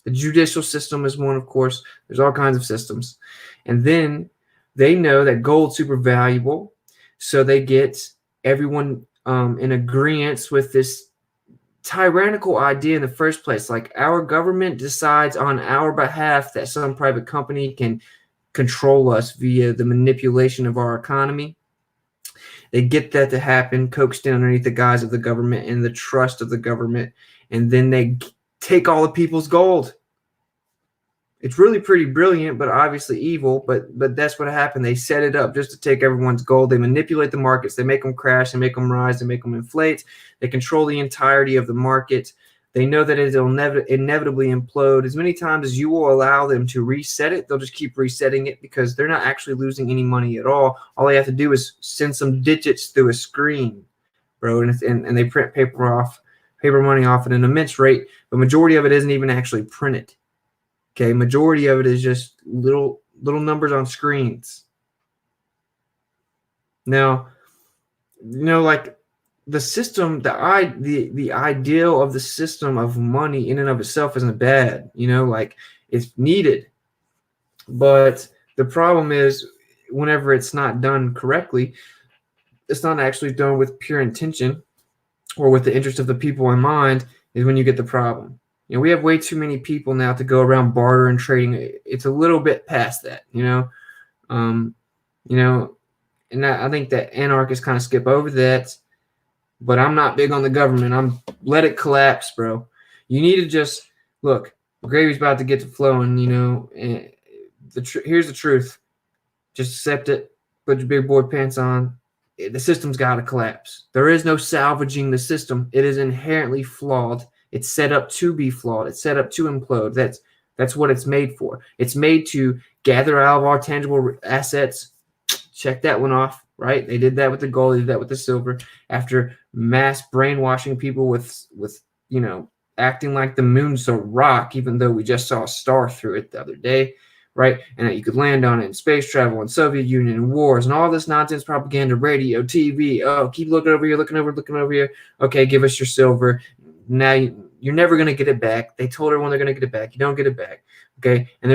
The judicial system is one, of course. There's all kinds of systems. And then they know that gold's super valuable. So they get everyone in agreement with this tyrannical idea in the first place. Like, our government decides on our behalf that some private company can control us via the manipulation of our economy. They get that to happen, coaxed in underneath the guise of the government and the trust of the government, and then they take all the people's gold. It's really pretty brilliant, but obviously evil. But that's what happened. They set it up just to take everyone's gold. They manipulate the markets. They make them crash. They make them rise. They make them inflate. They control the entirety of the market. They know that it'll inevitably implode. As many times as you will allow them to reset it, they'll just keep resetting it because they're not actually losing any money at all. All they have to do is send some digits through a screen, bro, and they print paper money off at an immense rate. The majority of it isn't even actually printed. Okay, majority of it is just little numbers on screens. Now, like the system, the ideal of the system of money in and of itself isn't bad. Like, it's needed. But the problem is, whenever it's not done correctly, it's not actually done with pure intention or with the interest of the people in mind, is when you get the problem. We have way too many people now to go around barter and trading. It's a little bit past that, and I think that anarchists kind of skip over that. But I'm not big on the government. Let it collapse, bro. You need to just look. The gravy's about to get to flowing, And here's the truth. Just accept it. Put your big boy pants on. The system's got to collapse. There is no salvaging the system. It is inherently flawed. It's set up to be flawed. It's set up to implode. That's what it's made for. It's made to gather out of our tangible assets. Check that one off, right? They did that with the gold. They did that with the silver. After mass brainwashing people with acting like the moon's a rock, even though we just saw a star through it the other day, right? And that you could land on it in space travel and Soviet Union and wars and all this nonsense propaganda, radio, TV. Oh, keep looking over here, looking over here. Okay, give us your silver. Now you're never going to get it back. They told everyone they're going to get it back. You don't get it back. Okay. And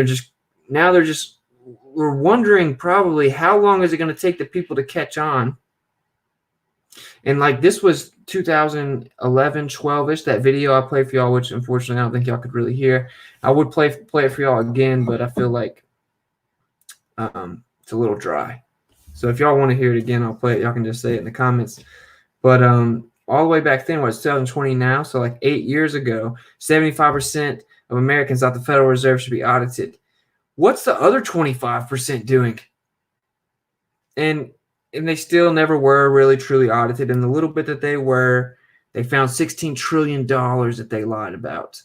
we're wondering probably how long is it going to take the people to catch on. And like, this was 2011, 12-ish, that video I played for y'all, which unfortunately I don't think y'all could really hear. I would play it for y'all again, but I feel like it's a little dry. So if y'all want to hear it again, I'll play it. Y'all can just say it in the comments. But all the way back then, it's 2020 now, so like 8 years ago, 75% of Americans thought the Federal Reserve should be audited. What's the other 25% doing? And they still never were really truly audited. And the little bit that they were, they found $16 trillion that they lied about.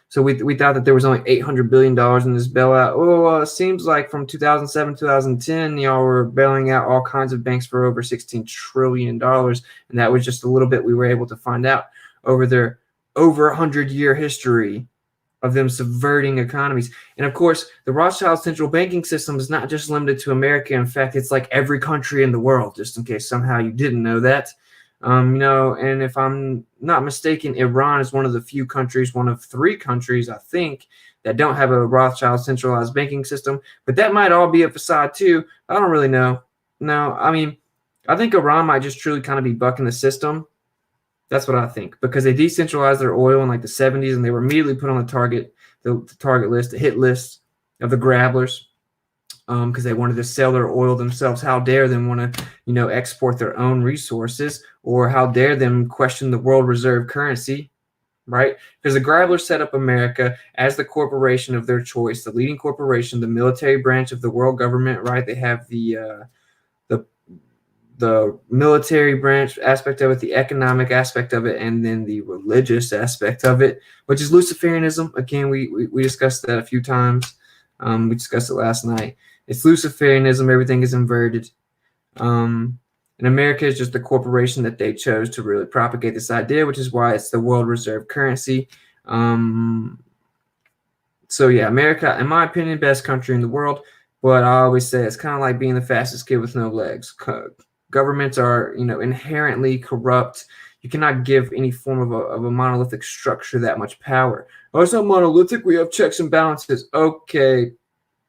So we thought that there was only $800 billion in this bailout. Oh, it seems like from 2007, 2010, y'all were bailing out all kinds of banks for over $16 trillion. And that was just a little bit we were able to find out over their over 100-year history of them subverting economies. And of course, the Rothschild central banking system is not just limited to America. In fact, it's like every country in the world, just in case somehow you didn't know that. And if I'm not mistaken, Iran is one of the few countries, one of 3 countries, I think, that don't have a Rothschild centralized banking system. But that might all be a facade too. I don't really know. No, I mean, I think Iran might just truly kind of be bucking the system. That's what I think, because they decentralized their oil in like the 70s, and they were immediately put on the target list, the hit list of the grabblers, because they wanted to sell their oil themselves. How dare them want to, export their own resources, or how dare them question the world reserve currency? right? Because the Grabblers set up America as the corporation of their choice, the leading corporation, the military branch of the world government, right? They have the the military branch aspect of it, the economic aspect of it, and then the religious aspect of it, which is Luciferianism. Again, we discussed that a few times. We discussed it last night. It's Luciferianism. Everything is inverted. And America is just the corporation that they chose to really propagate this idea, which is why it's the world reserve currency. So yeah, America, in my opinion, best country in the world. But I always say it's kind of like being the fastest kid with no legs. Governments are, inherently corrupt. You cannot give any form of a monolithic structure that much power. Oh, it's not monolithic. We have checks and balances. Okay,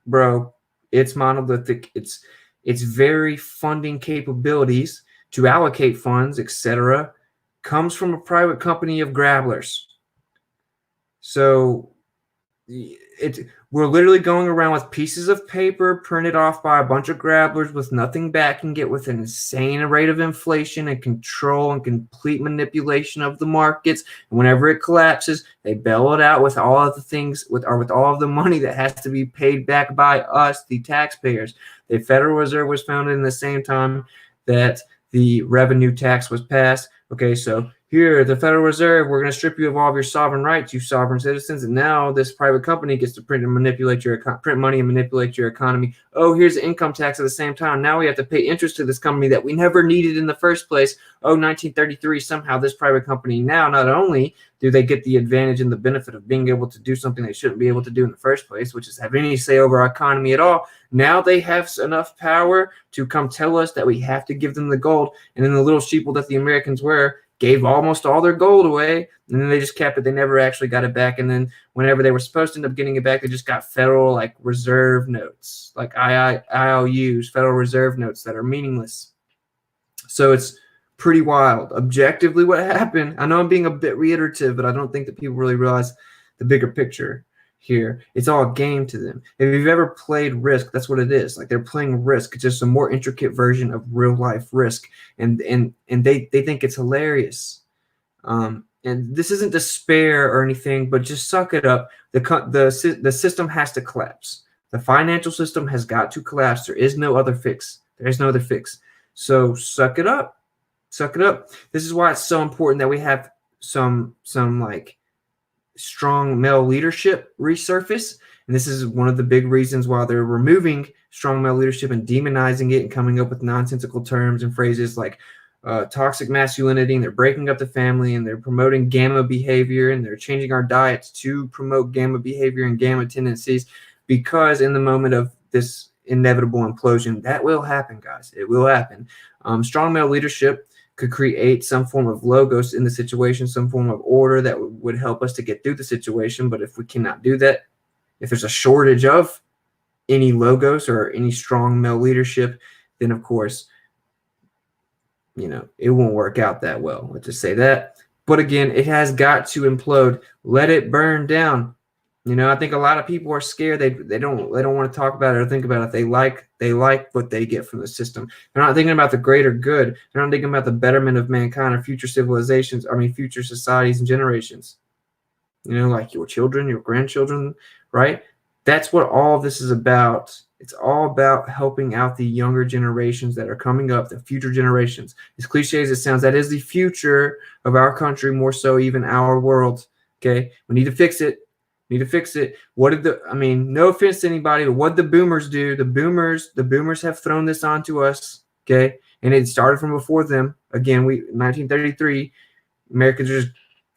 bro, it's monolithic. It's very funding capabilities to allocate funds, etc. comes from a private company of grabblers. So we're literally going around with pieces of paper printed off by a bunch of grabblers with nothing backing it, with an insane rate of inflation and control and complete manipulation of the markets. And whenever it collapses, they bail it out with all of the things with all of the money that has to be paid back by us, the taxpayers. The Federal Reserve was founded in the same time that the revenue tax was passed. Okay, so here, the Federal Reserve, we're going to strip you of all of your sovereign rights, you sovereign citizens, and now this private company gets to print money and manipulate your economy. Oh, here's the income tax at the same time. Now we have to pay interest to this company that we never needed in the first place. Oh, 1933, somehow this private company now, not only do they get the advantage and the benefit of being able to do something they shouldn't be able to do in the first place, which is have any say over our economy at all. Now they have enough power to come tell us that we have to give them the gold. And then the little sheeple that the Americans were gave almost all their gold away, and then they just kept it. They never actually got it back. And then whenever they were supposed to end up getting it back, they just got federal reserve notes, like IOUs, Federal Reserve notes that are meaningless. So it's pretty wild. Objectively, what happened, I know I'm being a bit reiterative, but I don't think that people really realize the bigger picture here. It's all a game to them. If you've ever played Risk, that's what it is. Like, they're playing Risk. It's just a more intricate version of real life Risk, and they think it's hilarious. And this isn't despair or anything, but just suck it up. The system has to collapse. The financial system has got to collapse. There is no other fix. There is no other fix. So suck it up. Suck it up. This is why it's so important that we have some strong male leadership resurface. And this is one of the big reasons why they're removing strong male leadership and demonizing it and coming up with nonsensical terms and phrases like toxic masculinity, and they're breaking up the family, and they're promoting gamma behavior, and they're changing our diets to promote gamma behavior and gamma tendencies, because in the moment of this inevitable implosion, that will happen, guys. It will happen. Strong male leadership could create some form of logos in the situation, some form of order that would help us to get through the situation. But if we cannot do that, if there's a shortage of any logos or any strong male leadership, then of course, it won't work out that well. Let's just say that. But again, it has got to implode. Let it burn down. I think a lot of people are scared. They don't want to talk about it or think about it. They like what they get from the system. They're not thinking about the greater good. They're not thinking about the betterment of mankind or future civilizations. Future societies and generations. Like your children, your grandchildren, right? That's what all of this is about. It's all about helping out the younger generations that are coming up, the future generations. As cliche as it sounds, that is the future of our country, more so even our world. Okay, we need to fix it. Need to fix it. No offense to anybody, but what did the boomers do? The boomers have thrown this onto us, okay? And it started from before them. Again, 1933, Americans are just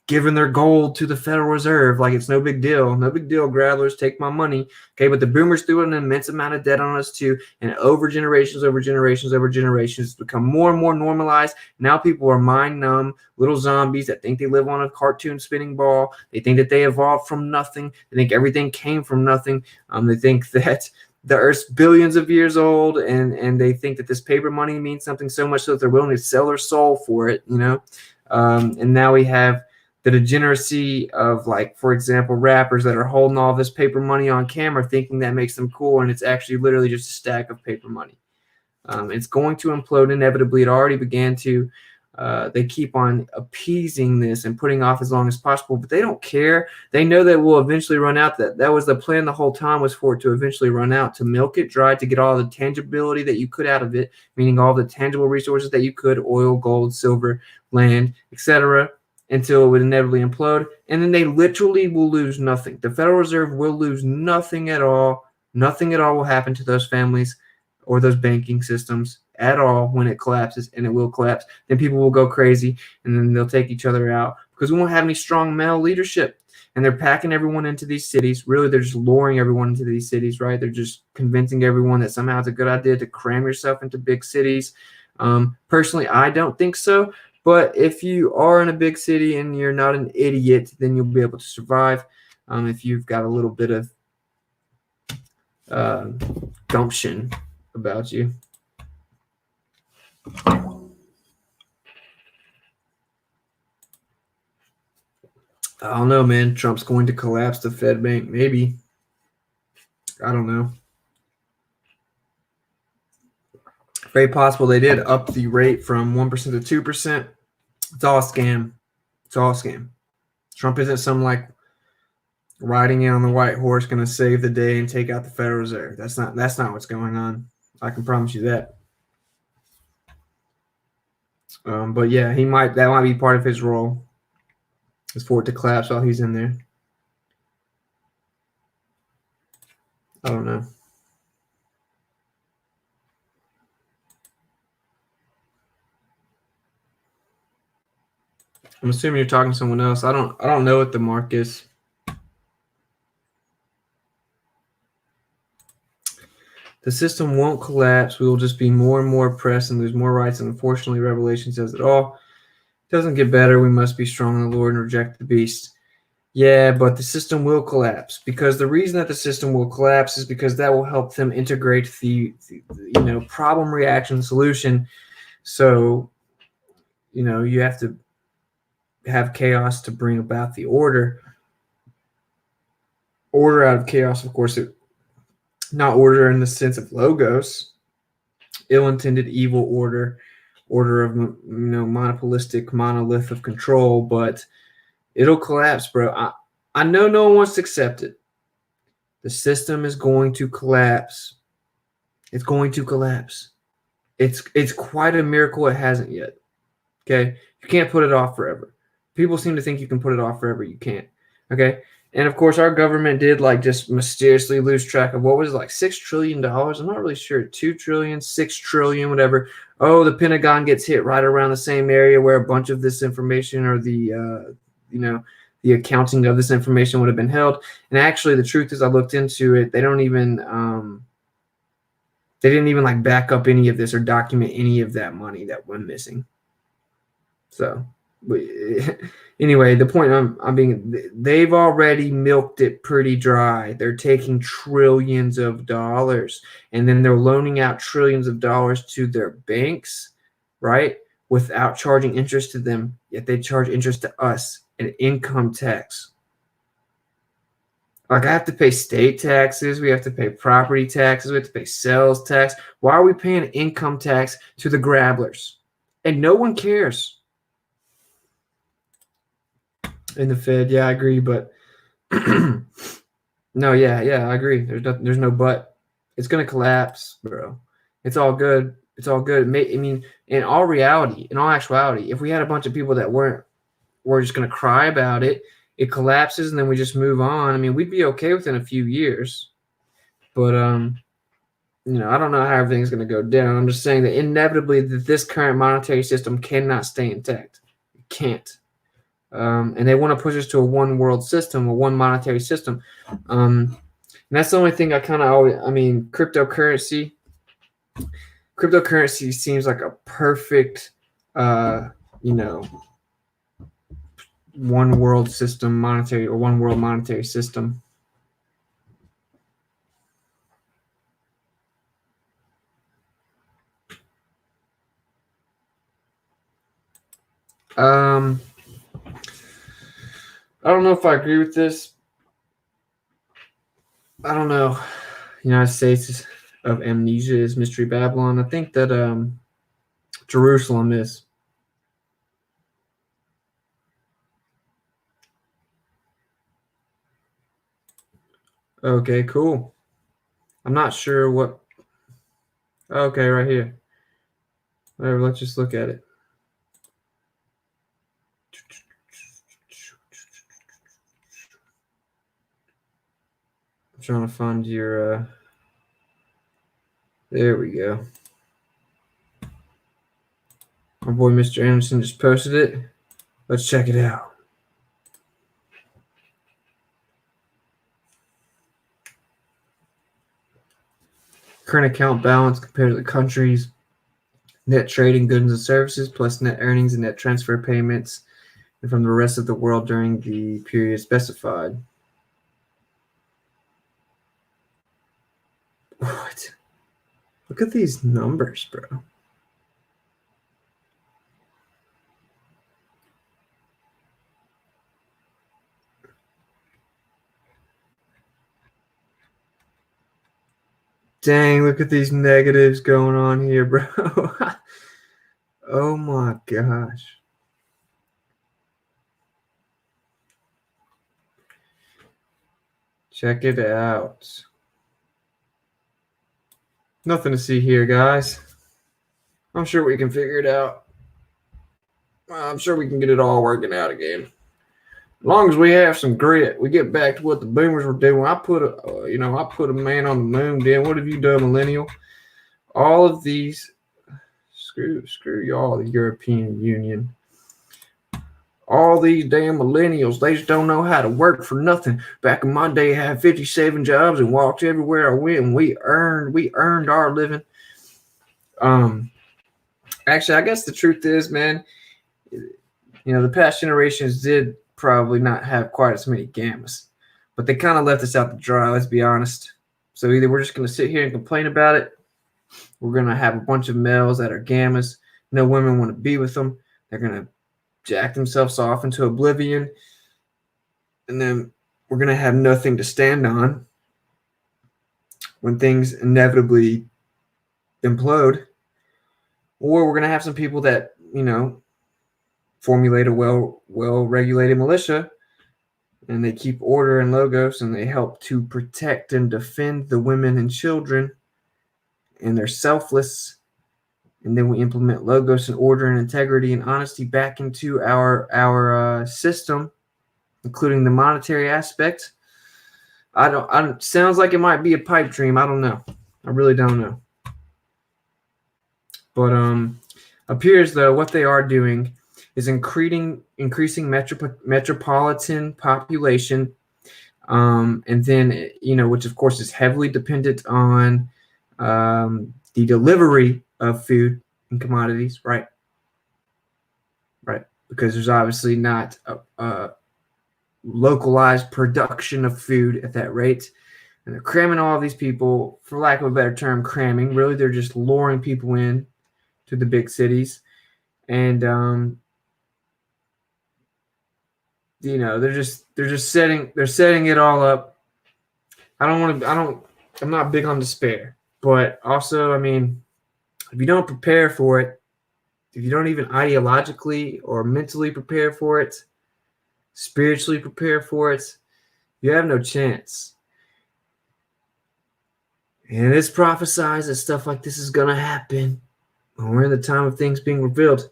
giving their gold to the Federal Reserve like it's no big deal. No big deal, grabblers, take my money. Okay, but the boomers threw an immense amount of debt on us too, and over generations, it's become more and more normalized. Now people are mind numb, little zombies that think they live on a cartoon spinning ball. They think that they evolved from nothing. They think everything came from nothing. They think that the Earth's billions of years old, and they think that this paper money means something so much so that they're willing to sell their soul for it, and now we have the degeneracy of, for example, rappers that are holding all this paper money on camera thinking that makes them cool, and it's actually literally just a stack of paper money. It's going to implode inevitably. It already began to. They keep on appeasing this and putting off as long as possible, but they don't care. They know that will eventually run out. That was the plan the whole time, was for it to eventually run out, to milk it dry, to get all the tangibility that you could out of it, meaning all the tangible resources that you could, oil, gold, silver, land, etc., until it would inevitably implode. And then they literally will lose nothing. The Federal Reserve will lose nothing at all. Nothing at all will happen to those families or those banking systems at all when it collapses, and it will collapse. Then people will go crazy, and then they'll take each other out because we won't have any strong male leadership. And they're packing everyone into these cities. Really, they're just luring everyone into these cities, right? They're just convincing everyone that somehow it's a good idea to cram yourself into big cities. Personally, I don't think so. But if you are in a big city and you're not an idiot, then you'll be able to survive. If you've got a little bit of gumption about you. I don't know, man. Trump's going to collapse the Fed bank. Maybe. I don't know. Very possible. They did up the rate from 1% to 2%. It's all a scam. It's all a scam. Trump isn't some like riding in on the white horse going to save the day and take out the Federal Reserve. That's not what's going on. I can promise you that. But yeah, that might be part of his role, is for it to collapse while he's in there. I don't know. I'm assuming you're talking to someone else. I don't know what the mark is. The system won't collapse. We will just be more and more oppressed and lose more rights. And unfortunately, Revelation says it all. It doesn't get better. We must be strong in the Lord and reject the beast. Yeah, but the system will collapse, because the reason that the system will collapse is because that will help them integrate the problem, reaction, solution. So, you have to have chaos to bring about the order. Order out of chaos, of course, not order in the sense of logos, ill-intended evil order of monopolistic monolith of control, but it'll collapse, bro. I know no one wants to accept it. The system is going to collapse. It's going to collapse. It's quite a miracle it hasn't yet. Okay? You can't put it off forever. People seem to think you can put it off forever. You can't. Okay? And of course, our government did just mysteriously lose track of what was it, $6 trillion. I'm not really sure. 2 trillion, 6 trillion, whatever. Oh, the Pentagon gets hit right around the same area where a bunch of this information, or the the accounting of this information, would have been held. And actually, the truth is, I looked into it. They didn't even back up any of this or document any of that money that went missing. So, anyway, the point they've already milked it pretty dry. They're taking trillions of dollars, and then they're loaning out trillions of dollars to their banks, right? Without charging interest to them, yet they charge interest to us, and income tax. I have to pay state taxes. We have to pay property taxes. We have to pay sales tax. Why are we paying income tax to the grabblers? And no one cares. In the Fed, yeah, I agree, but no, yeah, I agree. There's no but. It's gonna collapse, bro. It's all good. It's all good. In all reality, in all actuality, if we had a bunch of people that were just gonna cry about it, it collapses, and then we just move on. We'd be okay within a few years. But I don't know how everything's gonna go down. I'm just saying that inevitably this current monetary system cannot stay intact. It can't. And they want to push us to a one world system, a one monetary system. And that's the only thing I kind of always, cryptocurrency seems like a perfect, one world system, monetary, or one world monetary system. I don't know if I agree with this. I don't know. United States of amnesia is Mystery Babylon. I think that Jerusalem is. Okay, cool. I'm not sure what. Okay, right here. Whatever, let's just look at it. I'm trying to find your. There we go. My boy Mr. Anderson just posted it. Let's check it out. Current account balance compared to the country's net trade in goods and services plus net earnings and net transfer payments and from the rest of the world during the period specified. What? Look at these numbers, bro. Dang, look at these negatives going on here, bro. Oh my gosh. Check it out. Nothing to see here, guys. I'm sure we can figure it out. I'm sure we can get it all working out again. As long as we have some grit, we get back to what the boomers were doing. I put a man on the moon. Dan, what have you done, millennial? All of these, screw y'all, the European Union. All these damn millennials, they just don't know how to work for nothing. Back in my day, I had 57 jobs and walked everywhere I went, and we earned our living. Actually, I guess the truth is, man, the past generations did probably not have quite as many gammas, but they kind of left us out to dry, let's be honest. So either we're just going to sit here and complain about it, we're going to have a bunch of males that are gammas, no women want to be with them, they're going to jack themselves off into oblivion, and then we're going to have nothing to stand on when things inevitably implode. Or we're going to have some people that, formulate a well-regulated militia, and they keep order and logos, and they help to protect and defend the women and children, and they're selfless. And then we implement logos and order and integrity and honesty back into our system, including the monetary aspect. Sounds like it might be a pipe dream. I don't know. I really don't know. But appears though what they are doing is increasing metropolitan population, and then which of course is heavily dependent on the delivery of food and commodities, right? Right, because there's obviously not a localized production of food at that rate, and they're cramming all of these people, for lack of a better term, cramming. Really, they're just luring people in to the big cities, and they're just setting it all up. I'm not big on despair, but also, I mean, if you don't prepare for it, if you don't even ideologically or mentally prepare for it, spiritually prepare for it, you have no chance. And it's prophesied that stuff like this is gonna happen when we're in the time of things being revealed.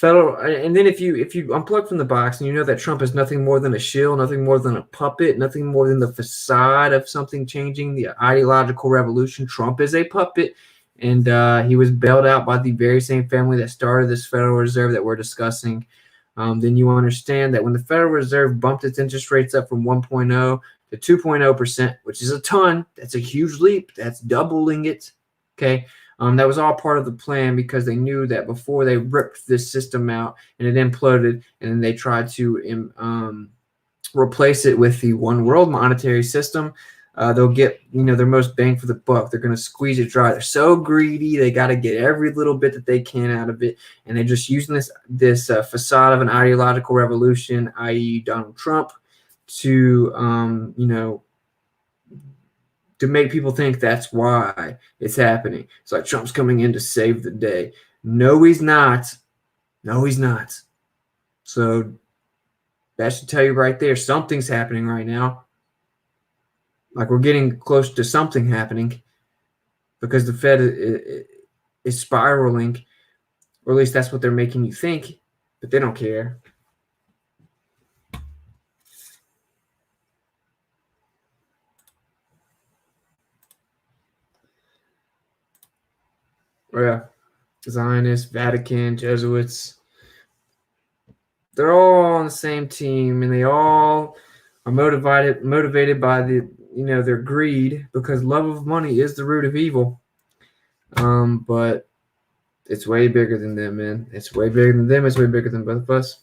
And then if you unplug from the box and you know that Trump is nothing more than a shill, nothing more than a puppet, nothing more than the facade of something changing, the ideological revolution. Trump is a puppet, and he was bailed out by the very same family that started this Federal Reserve that we're discussing. Then you understand that when the Federal Reserve bumped its interest rates up from 1.0 to 2.0%, which is a ton, that's a huge leap. That's doubling it. Okay. That was all part of the plan, because they knew that before they ripped this system out and it imploded, and then they tried to replace it with the one world monetary system, they'll get their most bang for the buck. They're going to squeeze it dry. They're so greedy, they got to get every little bit that they can out of it, and they're just using this facade of an ideological revolution, i.e. Donald Trump, to make people think that's why it's happening. It's like Trump's coming in to save the day. No, he's not. No, he's not. So that should tell you right there, something's happening right now. Like we're getting close to something happening because the Fed is spiraling, or at least that's what they're making you think, but they don't care. Oh, yeah. Zionists, Vatican, Jesuits, they're all on the same team, and they all are motivated by their greed, because love of money is the root of evil. But it's way bigger than them, man. It's way bigger than them. It's way bigger than both of us.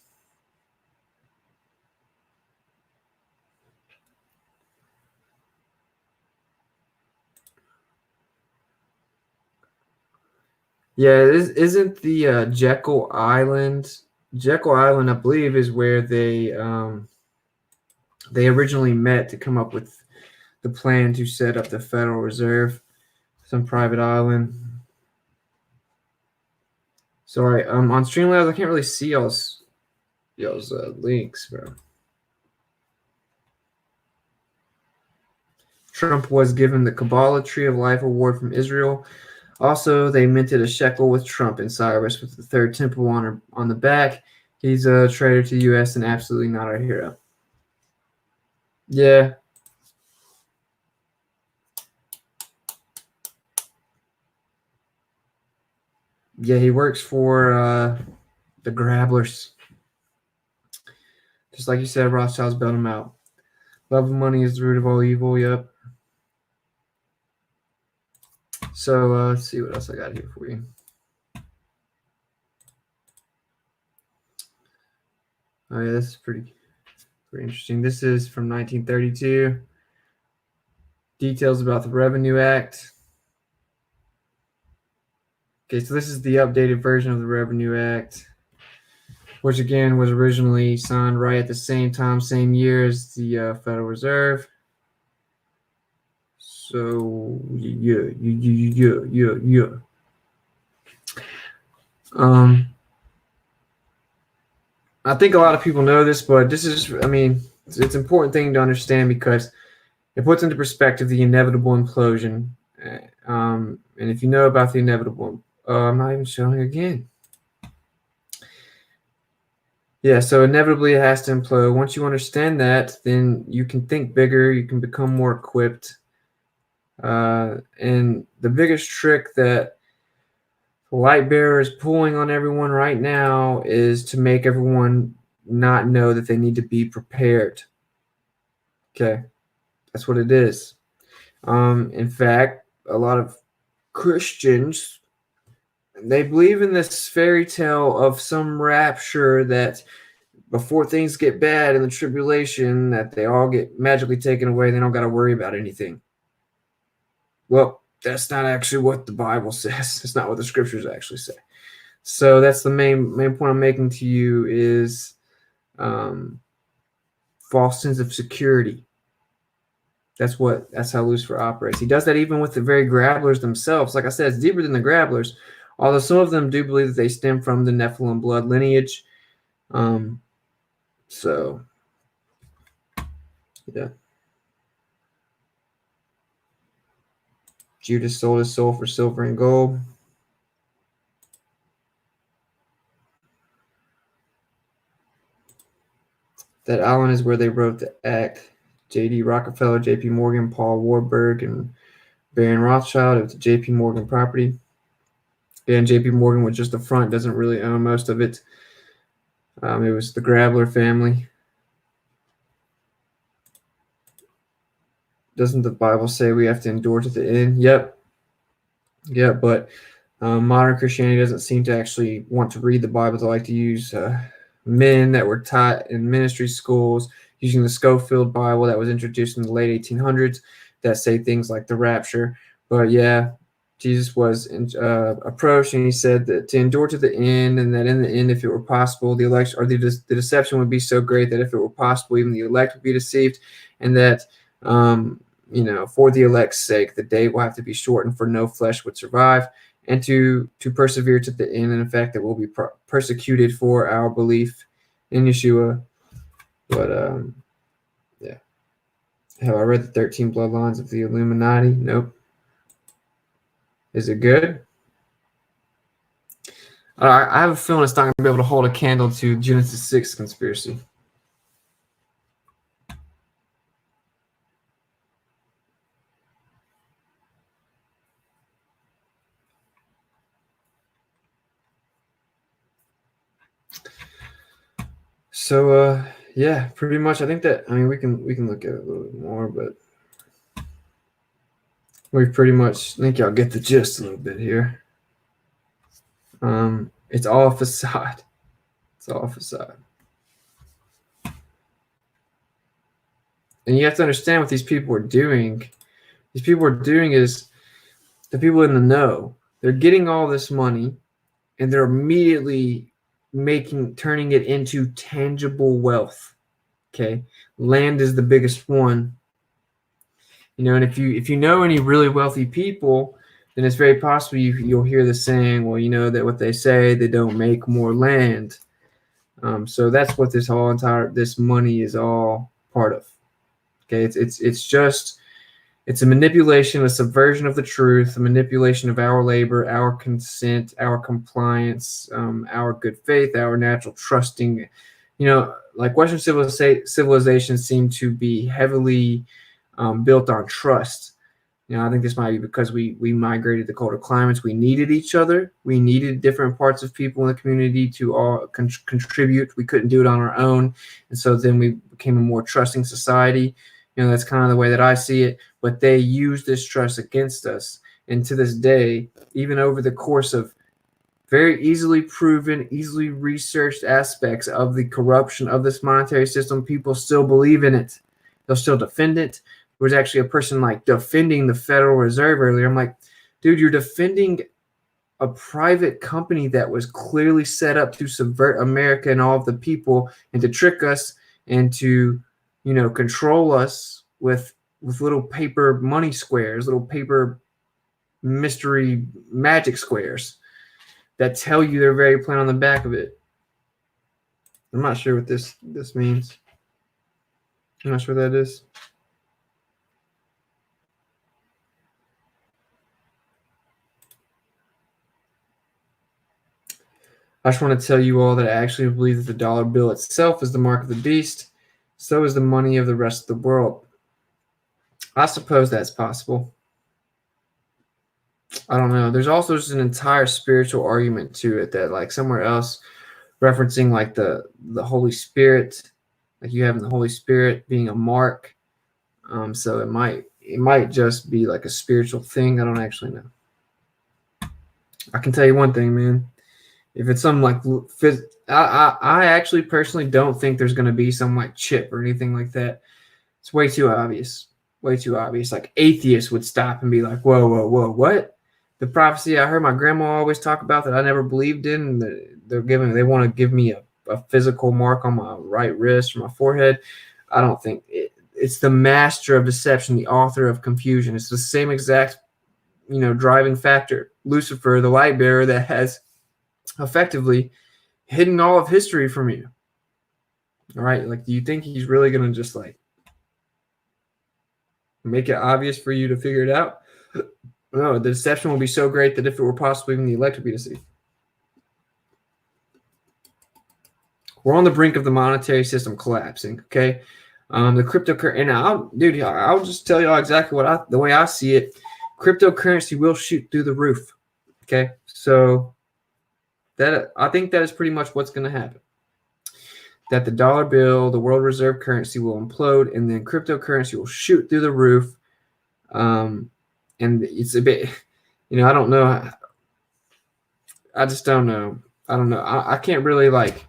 Yeah, isn't the Jekyll Island? Jekyll Island, I believe, is where they originally met to come up with the plan to set up the Federal Reserve, some private island. Sorry, on Streamlabs, I can't really see y'all's links, bro. Trump was given the Kabbalah Tree of Life Award from Israel. Also, they minted a shekel with Trump and Cyrus with the third temple on the back. He's a traitor to the U.S. and absolutely not our hero. Yeah. Yeah, he works for the Grabblers. Just like you said, Rothschilds bailed him out. Love of money is the root of all evil. Yep. So let's see what else I got here for you. Oh yeah, this is pretty interesting. This is from 1932. Details about the Revenue Act. Okay, so this is the updated version of the Revenue Act, which again was originally signed right at the same time, same year as the Federal Reserve. So yeah. I think a lot of people know this, but this is, I mean, it's an important thing to understand because it puts into perspective the inevitable implosion. And if you know about the inevitable, I'm not even showing again. Yeah, so inevitably it has to implode. Once you understand that, then you can think bigger, you can become more equipped. And the biggest trick that the light bearer is pulling on everyone right now is to make everyone not know that they need to be prepared. Okay, that's what it is. In fact, a lot of Christians, they believe in this fairy tale of some rapture that before things get bad in the tribulation, that they all get magically taken away. They don't got to worry about anything. Well, that's not actually what the Bible says. It's not what the scriptures actually say. So that's the main point I'm making to you is false sense of security. That's how Lucifer operates. He does that even with the very grabblers themselves. Like I said, it's deeper than the grabblers, although some of them do believe that they stem from the Nephilim blood lineage. So, yeah. Judas sold his soul for silver and gold. That island is where they wrote the act. J.D. Rockefeller, J.P. Morgan, Paul Warburg, and Baron Rothschild of the J.P. Morgan property. And J.P. Morgan was just the front, doesn't really own most of it. It was the Grabler family. Doesn't the Bible say we have to endure to the end? Yep. Yeah, but modern Christianity doesn't seem to actually want to read the Bible. They like to use men that were taught in ministry schools using the Schofield Bible that was introduced in the late 1800s that say things like the rapture. But yeah, Jesus was approached and he said that to endure to the end, and that in the end, if it were possible, the election or the deception would be so great that if it were possible, even the elect would be deceived, and that for the elect's sake, the day will have to be shortened, for no flesh would survive, and to persevere to the end, and in fact, that we'll be persecuted for our belief in Yeshua. But yeah, Have I read the 13 Bloodlines of the Illuminati? Nope. Is it good? I have a feeling it's not going to be able to hold a candle to Genesis 6 conspiracy. So yeah, pretty much. I think that we can look at it a little bit more, but we pretty much think y'all get the gist a little bit here. It's all facade. It's all facade. And you have to understand what these people are doing. These people are doing is the people in the know. They're getting all this money and they're immediately turning it into tangible wealth. Okay. Land is the biggest one. And if you know any really wealthy people, then it's very possible you'll hear the saying, well, that what they say, they don't make more land. So that's what this money is all part of. Okay, it's a manipulation, a subversion of the truth, a manipulation of our labor, our consent, our compliance, our good faith, our natural trusting. Like Western civilizations seem to be heavily built on trust. I think this might be because we migrated to colder climates. We needed each other. We needed different parts of people in the community to all contribute. We couldn't do it on our own. And so then we became a more trusting society. That's kind of the way that I see it. But they use this trust against us. And to this day, even over the course of very easily proven, easily researched aspects of the corruption of this monetary system, people still believe in it. They'll still defend it. There was actually a person like defending the Federal Reserve earlier. I'm like, dude, you're defending a private company that was clearly set up to subvert America and all of the people and to trick us and to, control us with little paper money squares, little paper mystery magic squares that tell you their very plan on the back of it. I'm not sure what this means. I'm not sure what that is. I just want to tell you all that I actually believe that the dollar bill itself is the mark of the beast. So is the money of the rest of the world. I suppose that's possible. I don't know. There's also just an entire spiritual argument to it that, like, somewhere else referencing like the Holy Spirit, like you having the Holy Spirit being a mark. So it might just be like a spiritual thing. I don't actually know. I can tell you one thing, man. If it's some like I actually personally don't think there's going to be some like chip or anything like that. It's way too obvious. Way too obvious. Like atheists would stop and be like, whoa, whoa, whoa, what? The prophecy I heard my grandma always talk about that I never believed in, they want to give me a physical mark on my right wrist or my forehead. I don't think it's the master of deception, the author of confusion. It's the same exact, driving factor. Lucifer, the light bearer that has effectively hidden all of history from you. All right. Like, do you think he's really going to just like make it obvious for you to figure it out? No, the deception will be so great that if it were possible, even the elect would be deceived. We're on the brink of the monetary system collapsing. Okay. The cryptocurrency, and I'll just tell y'all exactly the way I see it. Cryptocurrency will shoot through the roof. Okay. So I think that is pretty much what's going to happen. That the dollar bill, the world reserve currency will implode, and then cryptocurrency will shoot through the roof. And it's a bit, I don't know. I just don't know. I don't know. I can't really like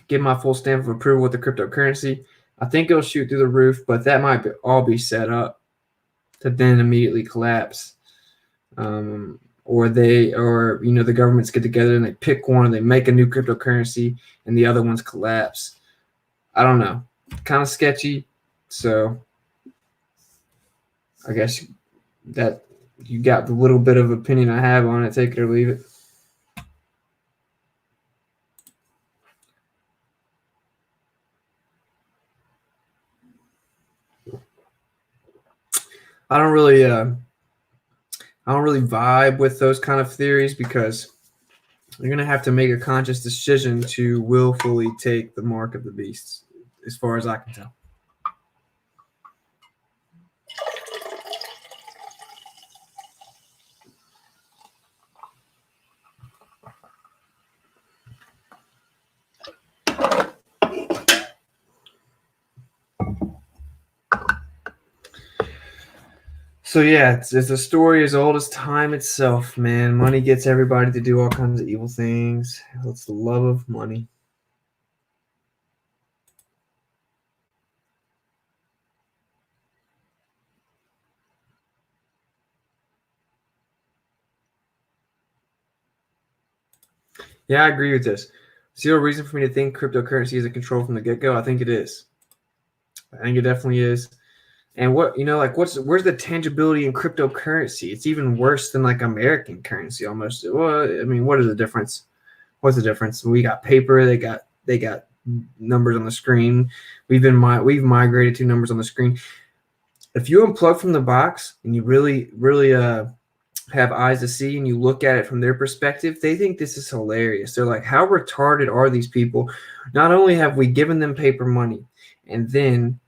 give my full stamp of approval with the cryptocurrency. I think it'll shoot through the roof, but that might all be set up to then immediately collapse. Or the governments get together and they pick one and they make a new cryptocurrency and the other ones collapse. I don't know. Kind of sketchy. So I guess that you got the little bit of opinion I have on it. Take it or leave it. I don't really vibe with those kind of theories because you're gonna have to make a conscious decision to willfully take the mark of the beast, as far as I can tell. So yeah, it's a story as old as time itself, man. Money gets everybody to do all kinds of evil things. It's the love of money. Yeah, I agree with this. Zero reason for me to think cryptocurrency is a control from the get-go. I think it is. I think it definitely is. And where's the tangibility in cryptocurrency? It's even worse than like American currency almost. Well, I mean, what is the difference? What's the difference? We got paper, they got numbers on the screen. We've migrated to numbers on the screen. If you unplug from the box and you really have eyes to see and you look at it from their perspective, they think this is hilarious. They're like, how retarded are these people? Not only have we given them paper money, and then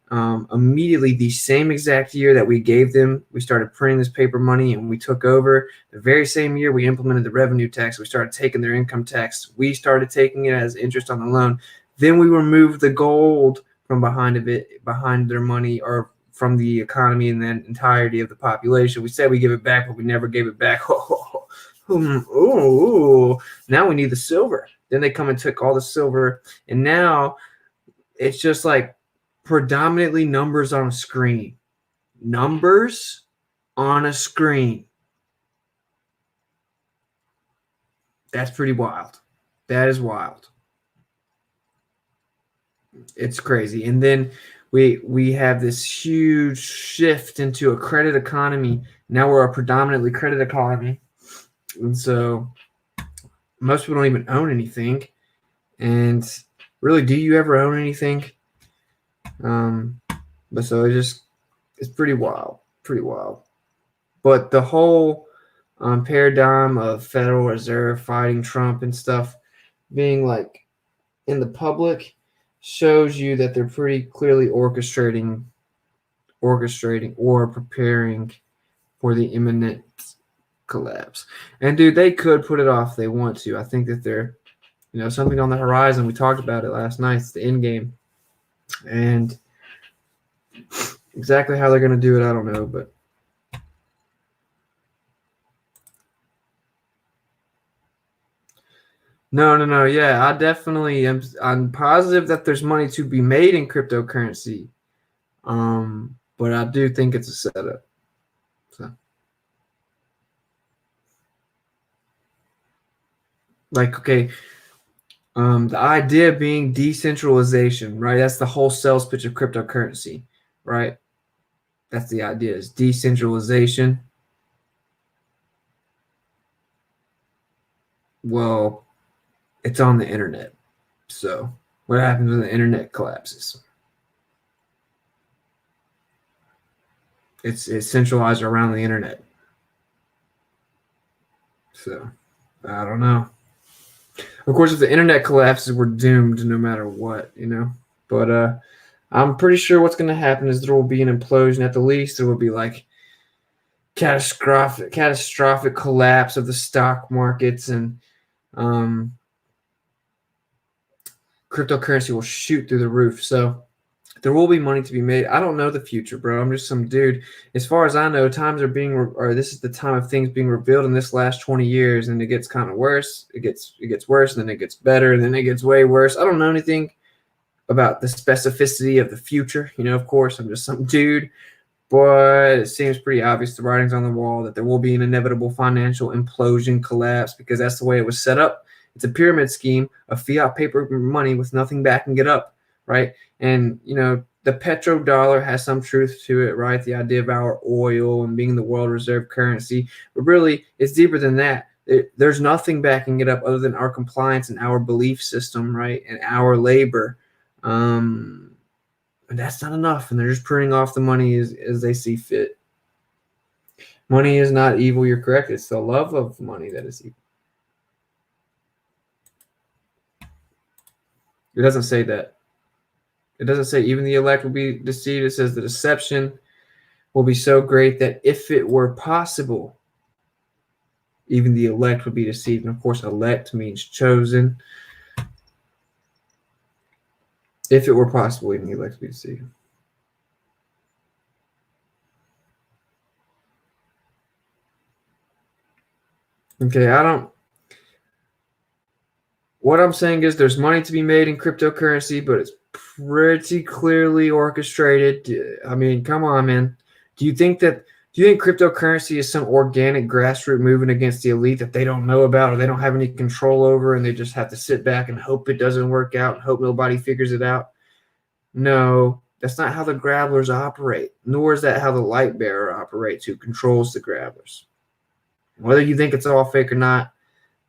immediately the same exact year that we gave them, we started printing this paper money and we took over. The very same year we implemented the revenue tax, we started taking their income tax. We started taking it as interest on the loan. Then we removed the gold from behind their money, or from the economy and the entirety of the population. We said we give it back, but we never gave it back. Ooh, now we need the silver. Then they come and took all the silver, and now it's just like predominantly numbers on a screen. Numbers on a screen. That's pretty wild. That is wild. It's crazy. And then we have this huge shift into a credit economy. Now we're a predominantly credit economy. And so most people don't even own anything. And really, do you ever own anything? But so it's pretty wild. Pretty wild. But the whole paradigm of Federal Reserve fighting Trump and stuff being like in the public shows you that they're pretty clearly orchestrating or preparing for the imminent collapse. And dude, they could put it off if they want to. I think that they're, something on the horizon. We talked about it last night. It's the end game. And exactly how they're going to do it, I don't know, but No. Yeah, I definitely am. I'm positive that there's money to be made in cryptocurrency. But I do think it's a setup. So, like, okay, the idea being decentralization, right? That's the whole sales pitch of cryptocurrency, right? That's the idea, is decentralization. Well, it's on the internet. So, what happens when the internet collapses? It's centralized around the internet. So, I don't know. Of course, if the internet collapses, we're doomed no matter what, But I'm pretty sure what's going to happen is there will be an implosion. At the least, there will be like catastrophic collapse of the stock markets, and cryptocurrency will shoot through the roof. So there will be money to be made. I don't know the future, bro. I'm just some dude. As far as I know, this is the time of things being revealed in this last 20 years, and it gets kind of worse. It gets worse, and then it gets better, and then it gets way worse. I don't know anything about the specificity of the future. Of course, I'm just some dude, but it seems pretty obvious, the writing's on the wall, that there will be an inevitable financial implosion, collapse, because that's the way it was set up. It's a pyramid scheme of fiat paper money with nothing backing it up, right? And, the petrodollar has some truth to it, right? The idea of our oil and being the world reserve currency. But really, it's deeper than that. There's nothing backing it up other than our compliance and our belief system, right? And our labor. And that's not enough. And they're just printing off the money as they see fit. Money is not evil. You're correct. It's the love of money that is evil. It doesn't say that. It doesn't say even the elect will be deceived. It says the deception will be so great that if it were possible, even the elect would be deceived. And of course, elect means chosen. If it were possible, even the elect would be deceived. Okay, what I'm saying is there's money to be made in cryptocurrency, but it's pretty clearly orchestrated. I mean, come on, man. Do you think cryptocurrency is some organic grassroots movement against the elite that they don't know about or they don't have any control over and they just have to sit back and hope it doesn't work out and hope nobody figures it out? No, that's not how the grabblers operate, nor is that how the light bearer operates, who controls the grabblers. Whether you think it's all fake or not,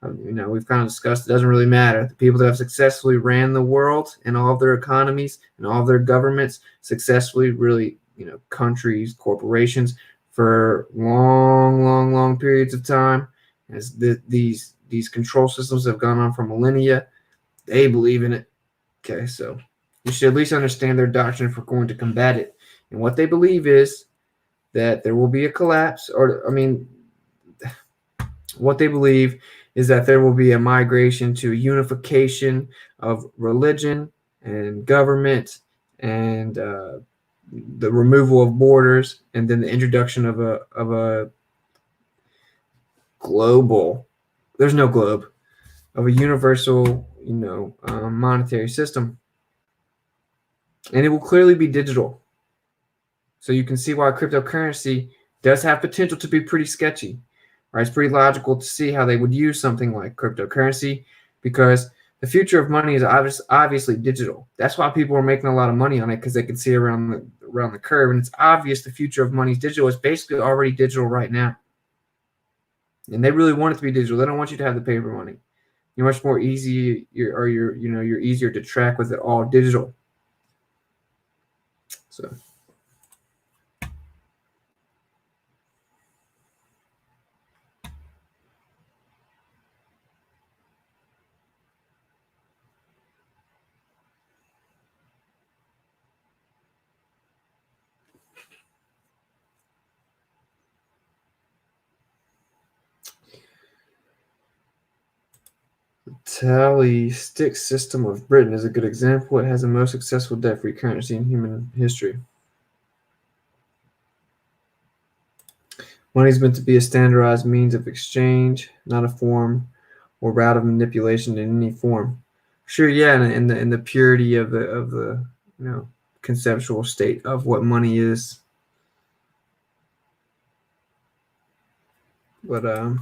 we've kind of discussed it doesn't really matter. The people that have successfully ran the world and all of their economies and all of their governments successfully, really, countries, corporations, for long periods of time, as these control systems have gone on for millennia, they believe in it. Okay, so you should at least understand their doctrine if we're going to combat it. And what they believe is that there will be a collapse, what they believe is that there will be a migration to unification of religion and government and the removal of borders, and then the introduction of a global, there's no globe, of a universal, monetary system. And it will clearly be digital. So you can see why cryptocurrency does have potential to be pretty sketchy. Right? It's pretty logical to see how they would use something like cryptocurrency, because the future of money is obviously digital. That's why people are making a lot of money on it, because they can see around the curve, and it's obvious the future of money is digital. It's basically already digital right now, and they really want it to be digital. They don't want you to have the paper money. You're much more easy, you're easier to track with it all digital. So. Tally stick system of Britain is a good example. It has the most successful debt-free currency in human history. Money is meant to be a standardized means of exchange, not a form or route of manipulation in any form. Sure, yeah, in the purity of the conceptual state of what money is. But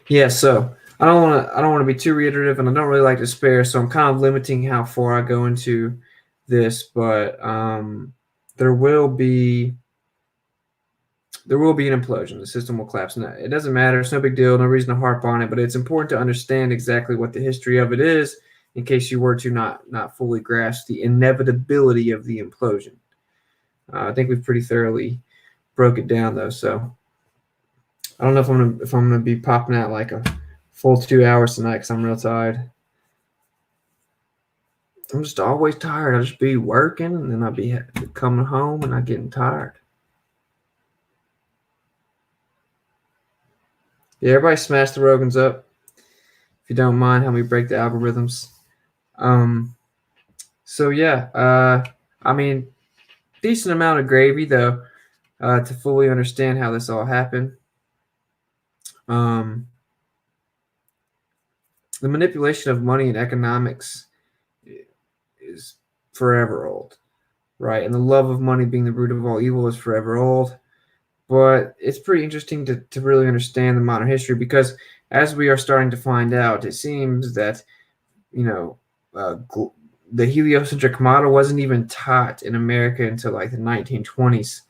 yeah, so I don't want to be too reiterative, and I don't really like to spare, so I'm kind of limiting how far I go into this. But there will be an implosion. The system will collapse. And it doesn't matter. It's no big deal. No reason to harp on it. But it's important to understand exactly what the history of it is, in case you were to not fully grasp the inevitability of the implosion. I think we've pretty thoroughly broke it down, though. So I don't know if I'm gonna be popping out like a full 2 hours tonight, because I'm real tired. I'm just always tired. I'll just be working, and then I'll be coming home and I'm getting tired. Yeah, everybody smash the Rogans up. If you don't mind, help me break the algorithms. So yeah, decent amount of gravy, though, to fully understand how this all happened. The manipulation of money in economics is forever old, right? And the love of money being the root of all evil is forever old. But it's pretty interesting to really understand the modern history, because as we are starting to find out, it seems that, the heliocentric model wasn't even taught in America until like the 1920s.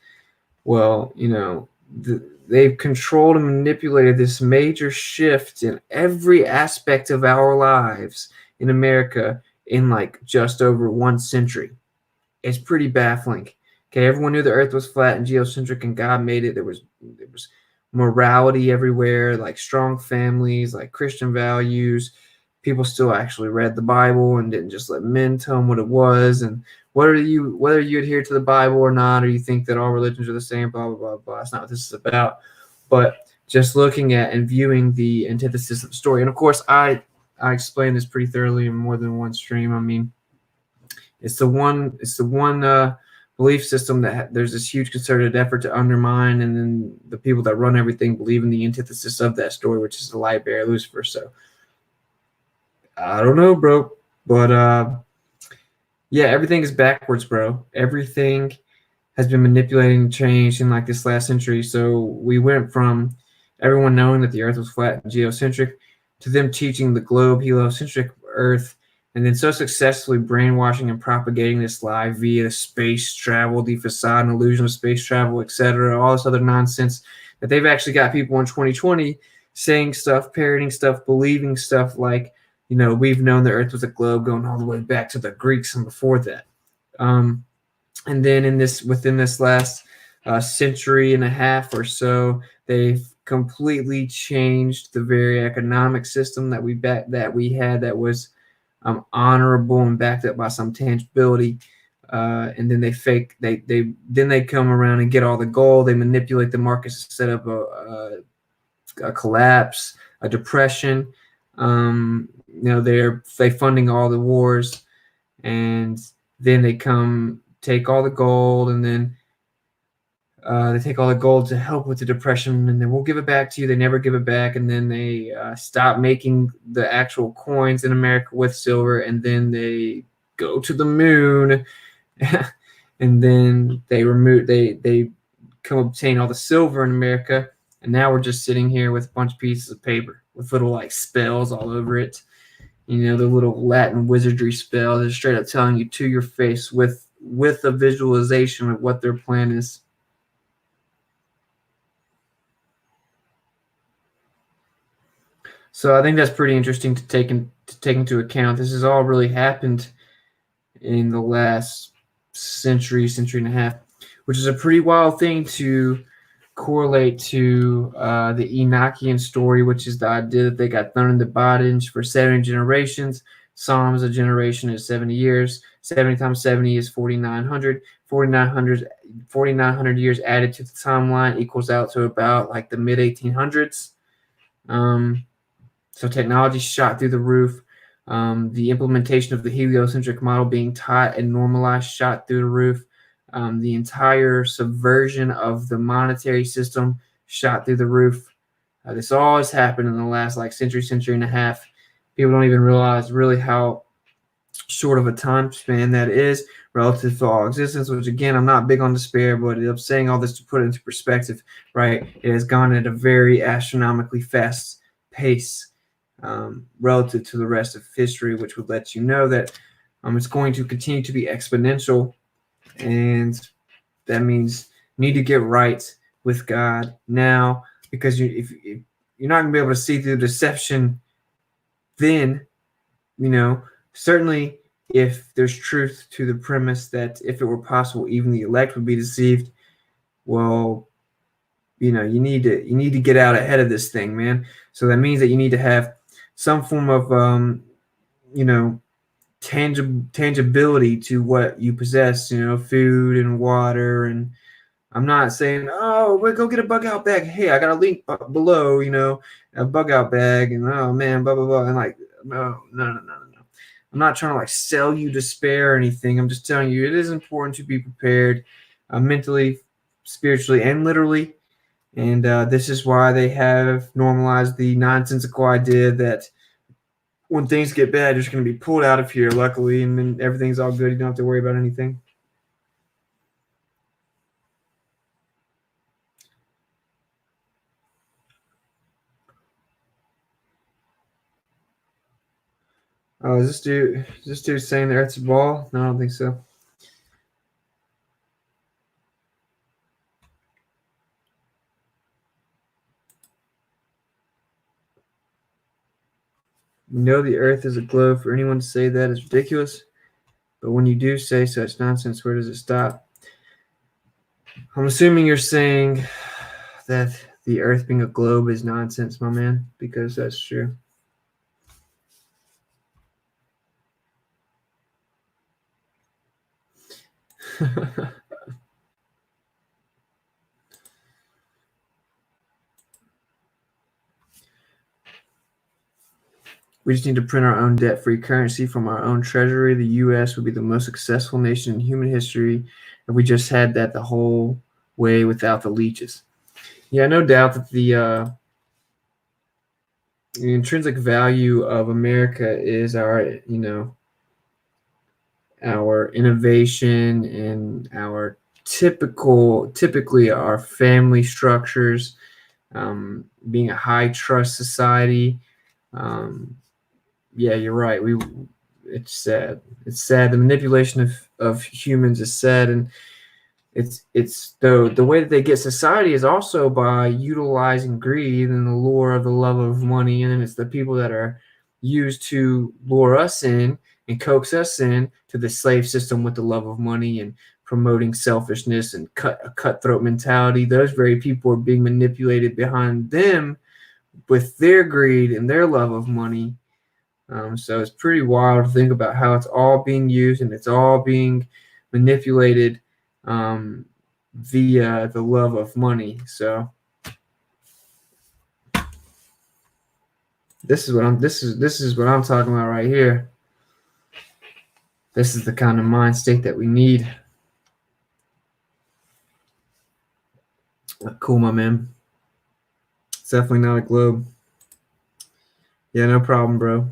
Well, they've controlled and manipulated this major shift in every aspect of our lives in America in like just over 1 century. It's pretty baffling. Okay, everyone knew the Earth was flat and geocentric, and God made it. There was morality everywhere, like strong families, like Christian values. People still actually read the Bible and didn't just let men tell them what it was. And whether you adhere to the Bible or not, or you think that all religions are the same, blah blah blah blah. That's not what this is about. But just looking at and viewing the antithesis of the story. And of course, I explained this pretty thoroughly in more than one stream. I mean, it's the one belief system that there's this huge concerted effort to undermine, and then the people that run everything believe in the antithesis of that story, which is the light bearer Lucifer. So I don't know, bro, but yeah, everything is backwards, bro. Everything has been manipulated and changed in like this last century. So we went from everyone knowing that the Earth was flat and geocentric to them teaching the globe heliocentric Earth, and then so successfully brainwashing and propagating this lie via space travel, the facade and illusion of space travel, etc., all this other nonsense, that they've actually got people in 2020 saying stuff, parroting stuff, believing stuff like, we've known the Earth was a globe going all the way back to the Greeks and before that. And then within this last century and a half or so, they've completely changed the very economic system that we had that was honorable and backed up by some tangibility. And then they come around and get all the gold. They manipulate the markets to set up a collapse, a depression. They're funding all the wars, and then they come take all the gold, and then they take all the gold to help with the depression, and then we'll give it back to you. They never give it back, and then they stop making the actual coins in America with silver, and then they go to the moon, and then they come obtain all the silver in America, and now we're just sitting here with a bunch of pieces of paper with little like spells all over it. The little Latin wizardry spell. They're straight up telling you to your face with a visualization of what their plan is. So I think that's pretty interesting to take into account. This has all really happened in the last century and a half, which is a pretty wild thing to correlate to the Enochian story, which is the idea that they got thrown into bondage for 70 generations. Psalms, a generation is 70 years. 70 times 70 is 4,900. 4,900 years added to the timeline equals out to about like the mid 1800s. So technology shot through the roof. The implementation of the heliocentric model being taught and normalized shot through the roof. The entire subversion of the monetary system shot through the roof. This all has happened in the last century and a half. People don't even realize really how short of a time span that is relative to all existence, which again, I'm not big on despair, but I'm saying all this to put it into perspective, right? It has gone at a very astronomically fast pace relative to the rest of history, which would let you know that it's going to continue to be exponential. And that means you need to get right with God now, because if you're not going to be able to see through deception, then, certainly if there's truth to the premise that if it were possible, even the elect would be deceived, well, you need to get out ahead of this thing, man. So that means that you need to have some form of, tangibility to what you possess, food and water. And I'm not saying, oh, we'll go get a bug out bag. Hey, I got a link below, a bug out bag, and oh man, blah blah blah. And no. I'm not trying to sell you despair or anything. I'm just telling you it is important to be prepared, mentally, spiritually, and literally. And this is why they have normalized the nonsensical idea that when things get bad, you're just going to be pulled out of here, luckily, and then everything's all good. You don't have to worry about anything. Oh, is this dude saying the Earth's a ball? No, I don't think so. The Earth is a globe. For anyone to say that is ridiculous. But when you do say such nonsense, where does it stop? I'm assuming you're saying that the Earth being a globe is nonsense, my man, because that's true. We just need to print our own debt-free currency from our own treasury. The U.S. would be the most successful nation in human history if we just had that the whole way without the leeches. Yeah, no doubt that the intrinsic value of America is our, our innovation and our typically our family structures, being a high trust society. Yeah, you're right. It's sad. It's sad. The manipulation of humans is sad, and it's the way that they get society is also by utilizing greed and the lure of the love of money, and then it's the people that are used to lure us in and coax us in to the slave system with the love of money and promoting selfishness and a cutthroat mentality. Those very people are being manipulated behind them with their greed and their love of money. So it's pretty wild to think about how it's all being used and it's all being manipulated via the love of money. So this is what I'm talking about right here. This is the kind of mind state that we need. Cool, my man. It's definitely not a globe. Yeah, no problem, bro.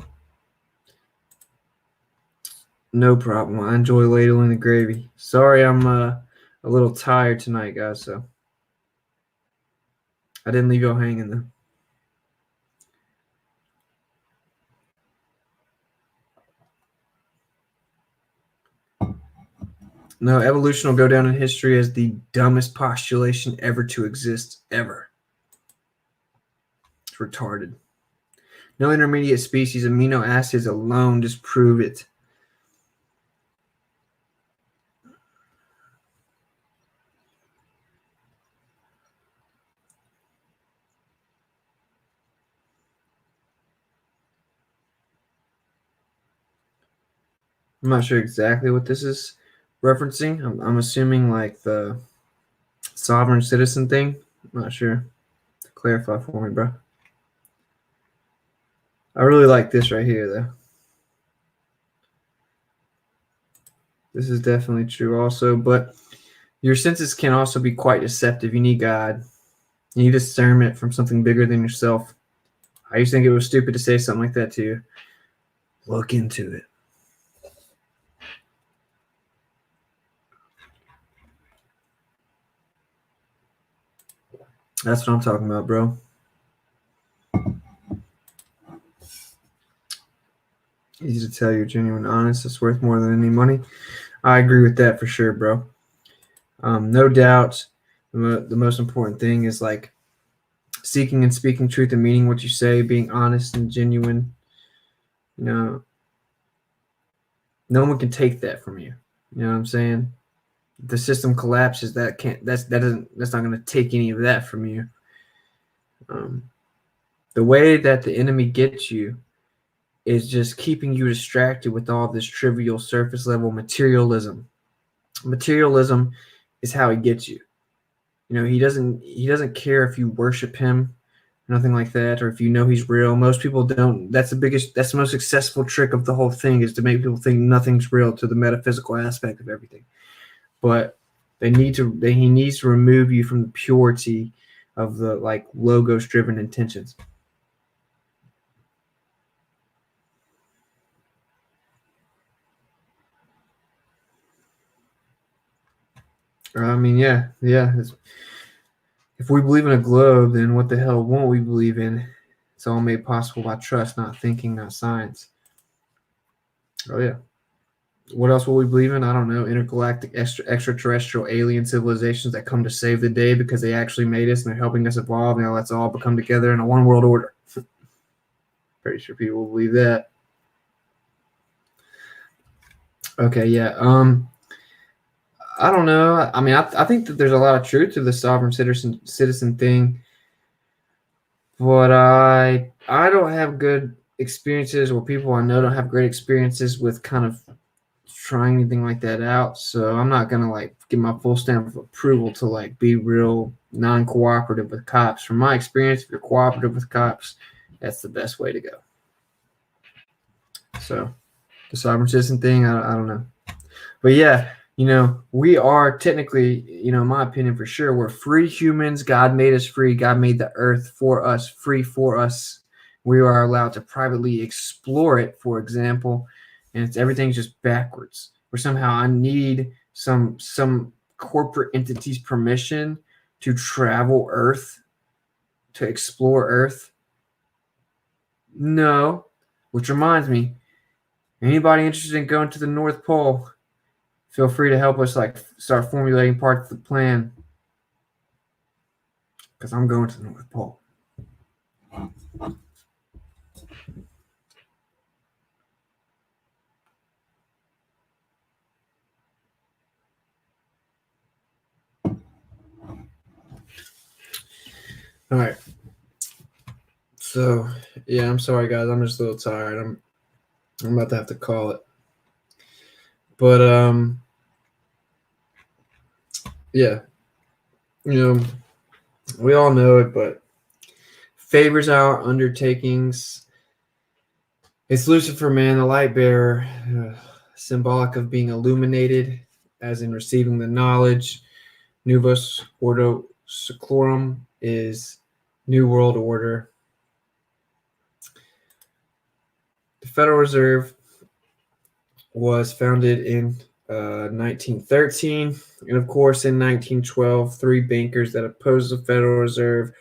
No problem. I enjoy ladling the gravy. Sorry, I'm a little tired tonight, guys. So I didn't leave y'all hanging though. No, evolution will go down in history as the dumbest postulation ever to exist, ever. It's retarded. No intermediate species, amino acids alone disprove it. I'm not sure exactly what this is referencing. I'm assuming like the sovereign citizen thing. I'm not sure. Clarify for me, bro. I really like this right here, though. This is definitely true also, but your senses can also be quite deceptive. You need God. You need discernment from something bigger than yourself. I used to think it was stupid to say something like that to you. Look into it. That's what I'm talking about, bro. Easy to tell you're genuine, honest. It's worth more than any money. I agree with that for sure, bro. No doubt, the most important thing is like seeking and speaking truth and meaning what you say, being honest and genuine. No one can take that from you. You know what I'm saying? The system collapses. That's not going to take any of that from you. The way that the enemy gets you is just keeping you distracted with all this trivial surface level materialism. Materialism is how he gets you. He doesn't care if you worship him, nothing like that, or if you know he's real. Most people don't. That's the most successful trick of the whole thing, is to make people think nothing's real, to the metaphysical aspect of everything. But he needs to remove you from the purity of the like logos driven intentions. I mean, yeah. If we believe in a globe, then what the hell won't we believe in? It's all made possible by trust, not thinking, not science. Oh yeah. What else will we believe in? I don't know. Intergalactic, extraterrestrial, alien civilizations that come to save the day because they actually made us and they're helping us evolve. Now let's all become together in a one world order. Pretty sure people will believe that. Okay, yeah. I don't know. I mean, I think that there's a lot of truth to the sovereign citizen thing. but I don't have good experiences, or people I know don't have great experiences with kind of trying anything like that out. So I'm not gonna like give my full stamp of approval to like be real non-cooperative with cops. From my experience, if you're cooperative with cops, that's the best way to go. So the sovereign citizen thing, I don't know. But yeah, we are technically, in my opinion, for sure, we're free humans. God made us free. God made the earth for us, free for us. We are allowed to privately explore it, for example, and everything's just backwards. Where somehow I need some corporate entity's permission to travel Earth, to explore Earth. No, which reminds me, anybody interested in going to the North Pole? Feel free to help us like start formulating parts of the plan, because I'm going to the North Pole. All right. So yeah, I'm sorry guys. I'm just a little tired. I'm about to have to call it. But yeah, we all know it, but favors our undertakings. It's Lucifer, man, the light bearer, symbolic of being illuminated, as in receiving the knowledge. Novus Ordo Seclorum is New World Order. The Federal Reserve was founded in 1913. And of course, in 1912, three bankers that opposed the Federal Reserve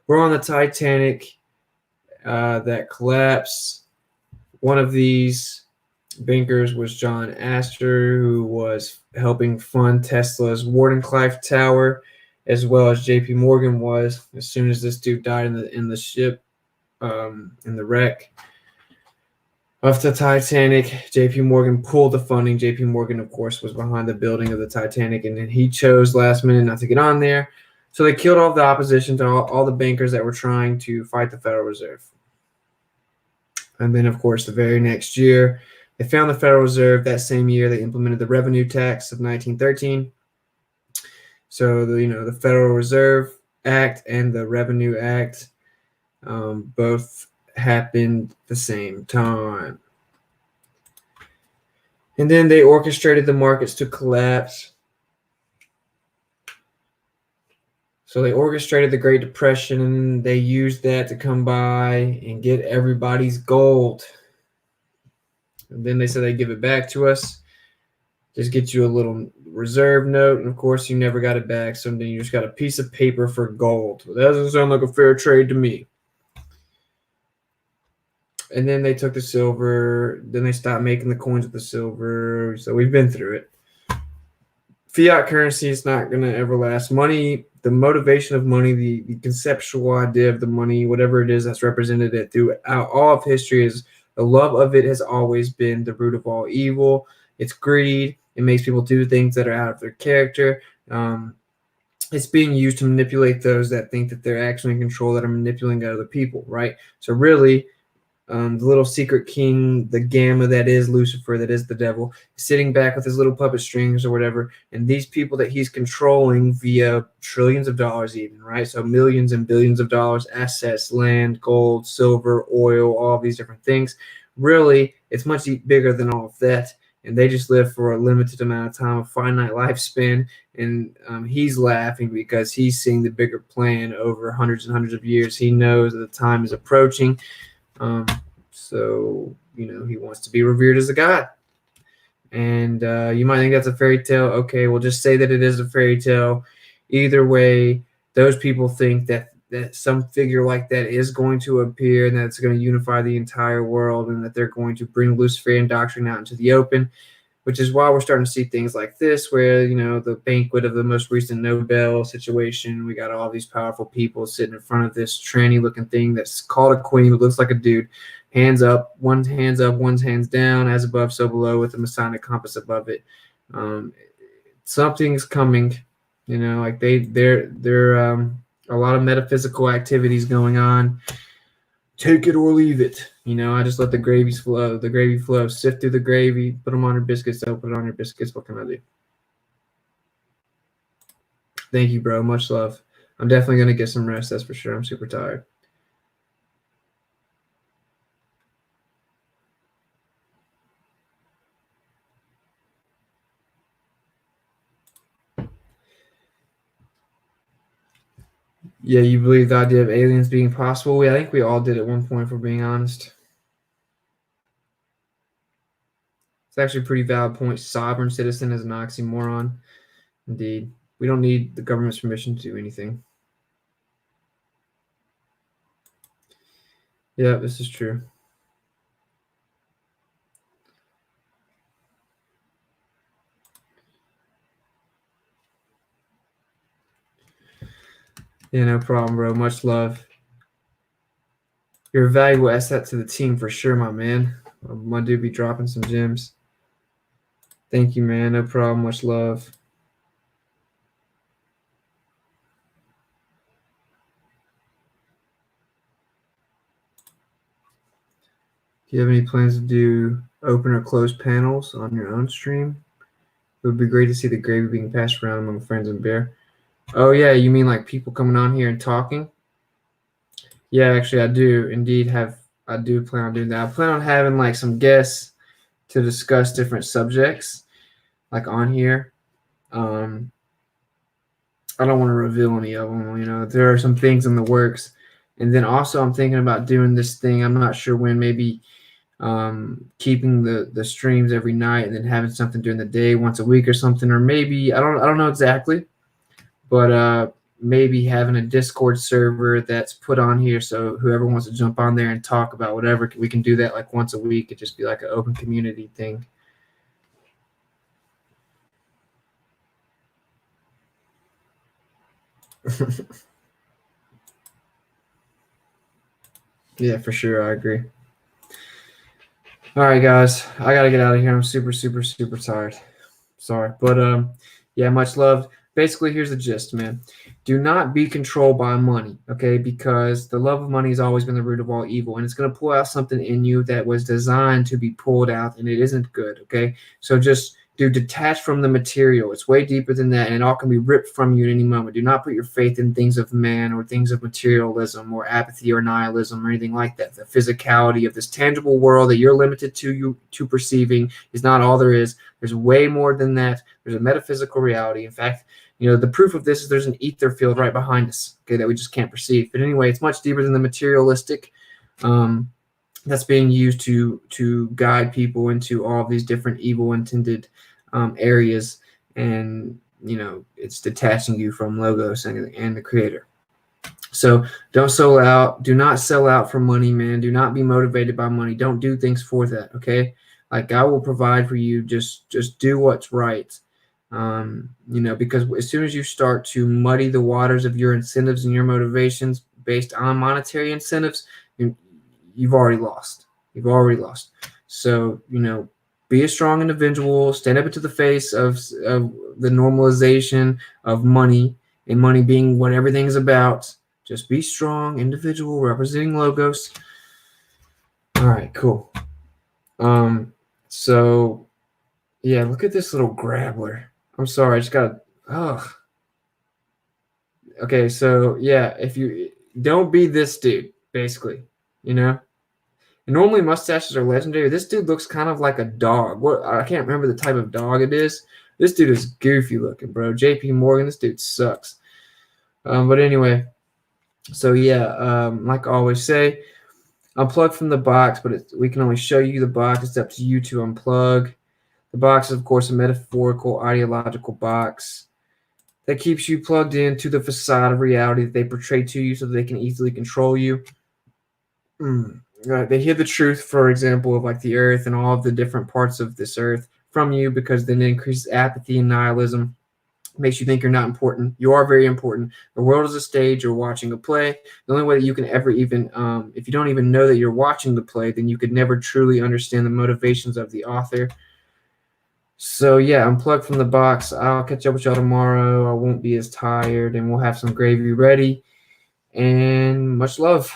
were on the Titanic that collapsed. One of these bankers was John Astor, who was helping fund Tesla's Wardenclyffe Tower, as well as J.P. Morgan was. As soon as this dude died in the ship, in the wreck of the Titanic, J.P. Morgan pulled the funding. J.P. Morgan, of course, was behind the building of the Titanic, and then he chose last minute not to get on there. So they killed all the opposition to all the bankers that were trying to fight the Federal Reserve. And then, of course, the very next year, they found the Federal Reserve. That same year, they implemented the revenue tax of 1913. So the Federal Reserve Act and the Revenue Act both happened the same time. And then they orchestrated the markets to collapse. So they orchestrated the Great Depression, and they used that to come by and get everybody's gold. And then they said they'd give it back to us. Just get you a little reserve note, and of course you never got it back. So then you just got a piece of paper for gold. Well, that doesn't sound like a fair trade to me. And then they took the silver. Then they stopped making the coins with the silver. So we've been through it. Fiat currency is not going to ever last. Money, the motivation of money, the conceptual idea of the money, whatever it is that's represented it throughout all of history, is the love of it has always been the root of all evil. It's greed. It makes people do things that are out of their character. It's being used to manipulate those that think that they're actually in control, that are manipulating other people, right? So really, the little secret king, the gamma that is Lucifer, that is the devil, sitting back with his little puppet strings or whatever, and these people that he's controlling via trillions of dollars even, right? So millions and billions of dollars, assets, land, gold, silver, oil, all these different things. Really, it's much bigger than all of that, and they just live for a limited amount of time, a finite lifespan, and he's laughing because he's seeing the bigger plan over hundreds and hundreds of years. He knows that the time is approaching. So he wants to be revered as a god, and you might think that's a fairy tale. Okay, we'll just say that it is a fairy tale. Either way, those people think that some figure like that is going to appear, and that it's going to unify the entire world, and that they're going to bring Luciferian doctrine out into the open, which is why we're starting to see things like this, where, the banquet of the most recent Nobel situation, we got all these powerful people sitting in front of this tranny looking thing that's called a queen, who looks like a dude, hands up, one's hands down, as above, so below, with a Masonic compass above it. Something's coming, like they're A lot of metaphysical activities going on. Take it or leave it. I just let the gravy flow. The gravy flow. Sift through the gravy. Put them on your biscuits. Don't put it on your biscuits. What can I do? Thank you, bro. Much love. I'm definitely going to get some rest. That's for sure. I'm super tired. Yeah, you believe the idea of aliens being possible? I think we all did at one point, if we're being honest. It's actually a pretty valid point. Sovereign citizen is an oxymoron. Indeed. We don't need the government's permission to do anything. Yeah, this is true. Yeah, no problem, bro. Much love. You're a valuable asset to the team for sure, my man. My dude be dropping some gems. Thank you, man. No problem. Much love. Do you have any plans to do open or closed panels on your own stream? It would be great to see the gravy being passed around among friends and beer. Oh, yeah. You mean like people coming on here and talking? Yeah, actually, I do indeed have. I do plan on doing that. I plan on having like some guests to discuss different subjects, like on here. I don't want to reveal any of them. There are some things in the works, and then also I'm thinking about doing this thing. I'm not sure when. Maybe keeping the streams every night and then having something during the day once a week or something, or maybe I don't know exactly, but maybe having a Discord server that's put on here so whoever wants to jump on there and talk about whatever, we can do that like once a week. It just be like an open community thing. Yeah, for sure. I agree. All right, guys, I gotta get out of here. I'm super, super, super tired. Sorry, but yeah, much love. Basically, here's the gist, man. Do not be controlled by money, okay? Because the love of money has always been the root of all evil, and it's gonna pull out something in you that was designed to be pulled out, and it isn't good, okay? So just detach from the material. It's way deeper than that, and it all can be ripped from you at any moment. Do not put your faith in things of man or things of materialism or apathy or nihilism or anything like that. The physicality of this tangible world that you're limited to perceiving is not all there is. There's way more than that. There's a metaphysical reality. In fact, the proof of this is there's an ether field right behind us, okay, that we just can't perceive. But anyway, it's much deeper than the materialistic. That's being used to guide people into all of these different evil intended areas, and it's detaching you from logos and the creator. So don't sell out. Do not sell out for money, man. Do not be motivated by money. Don't do things for that, okay? Like God will provide for you. Just do what's right. Because as soon as you start to muddy the waters of your incentives and your motivations based on monetary incentives, you've already lost. You've already lost. So, be a strong individual, stand up into the face of the normalization of money and money being what everything's about. Just be strong individual representing logos. All right, cool. So yeah, look at this little grabbler. I'm sorry, I just got okay, so yeah, if you don't be this dude, basically, And normally mustaches are legendary. This dude looks kind of like a dog. I can't remember the type of dog it is. This dude is goofy looking, bro. JP Morgan, this dude sucks. But anyway, so yeah, like I always say, unplug from the box, but we can only show you the box. It's up to you to unplug. The box is, of course, a metaphorical, ideological box that keeps you plugged into the facade of reality that they portray to you so that they can easily control you. Right. They hear the truth, for example, of like the earth and all of the different parts of this earth from you, because then it increases apathy and nihilism, makes you think you're not important. You are very important. The world is a stage. You're watching a play. The only way that you can ever even, if you don't even know that you're watching the play, then you could never truly understand the motivations of the author. So yeah, unplug from the box. I'll catch up with y'all tomorrow. I won't be as tired, and we'll have some gravy ready. and much love.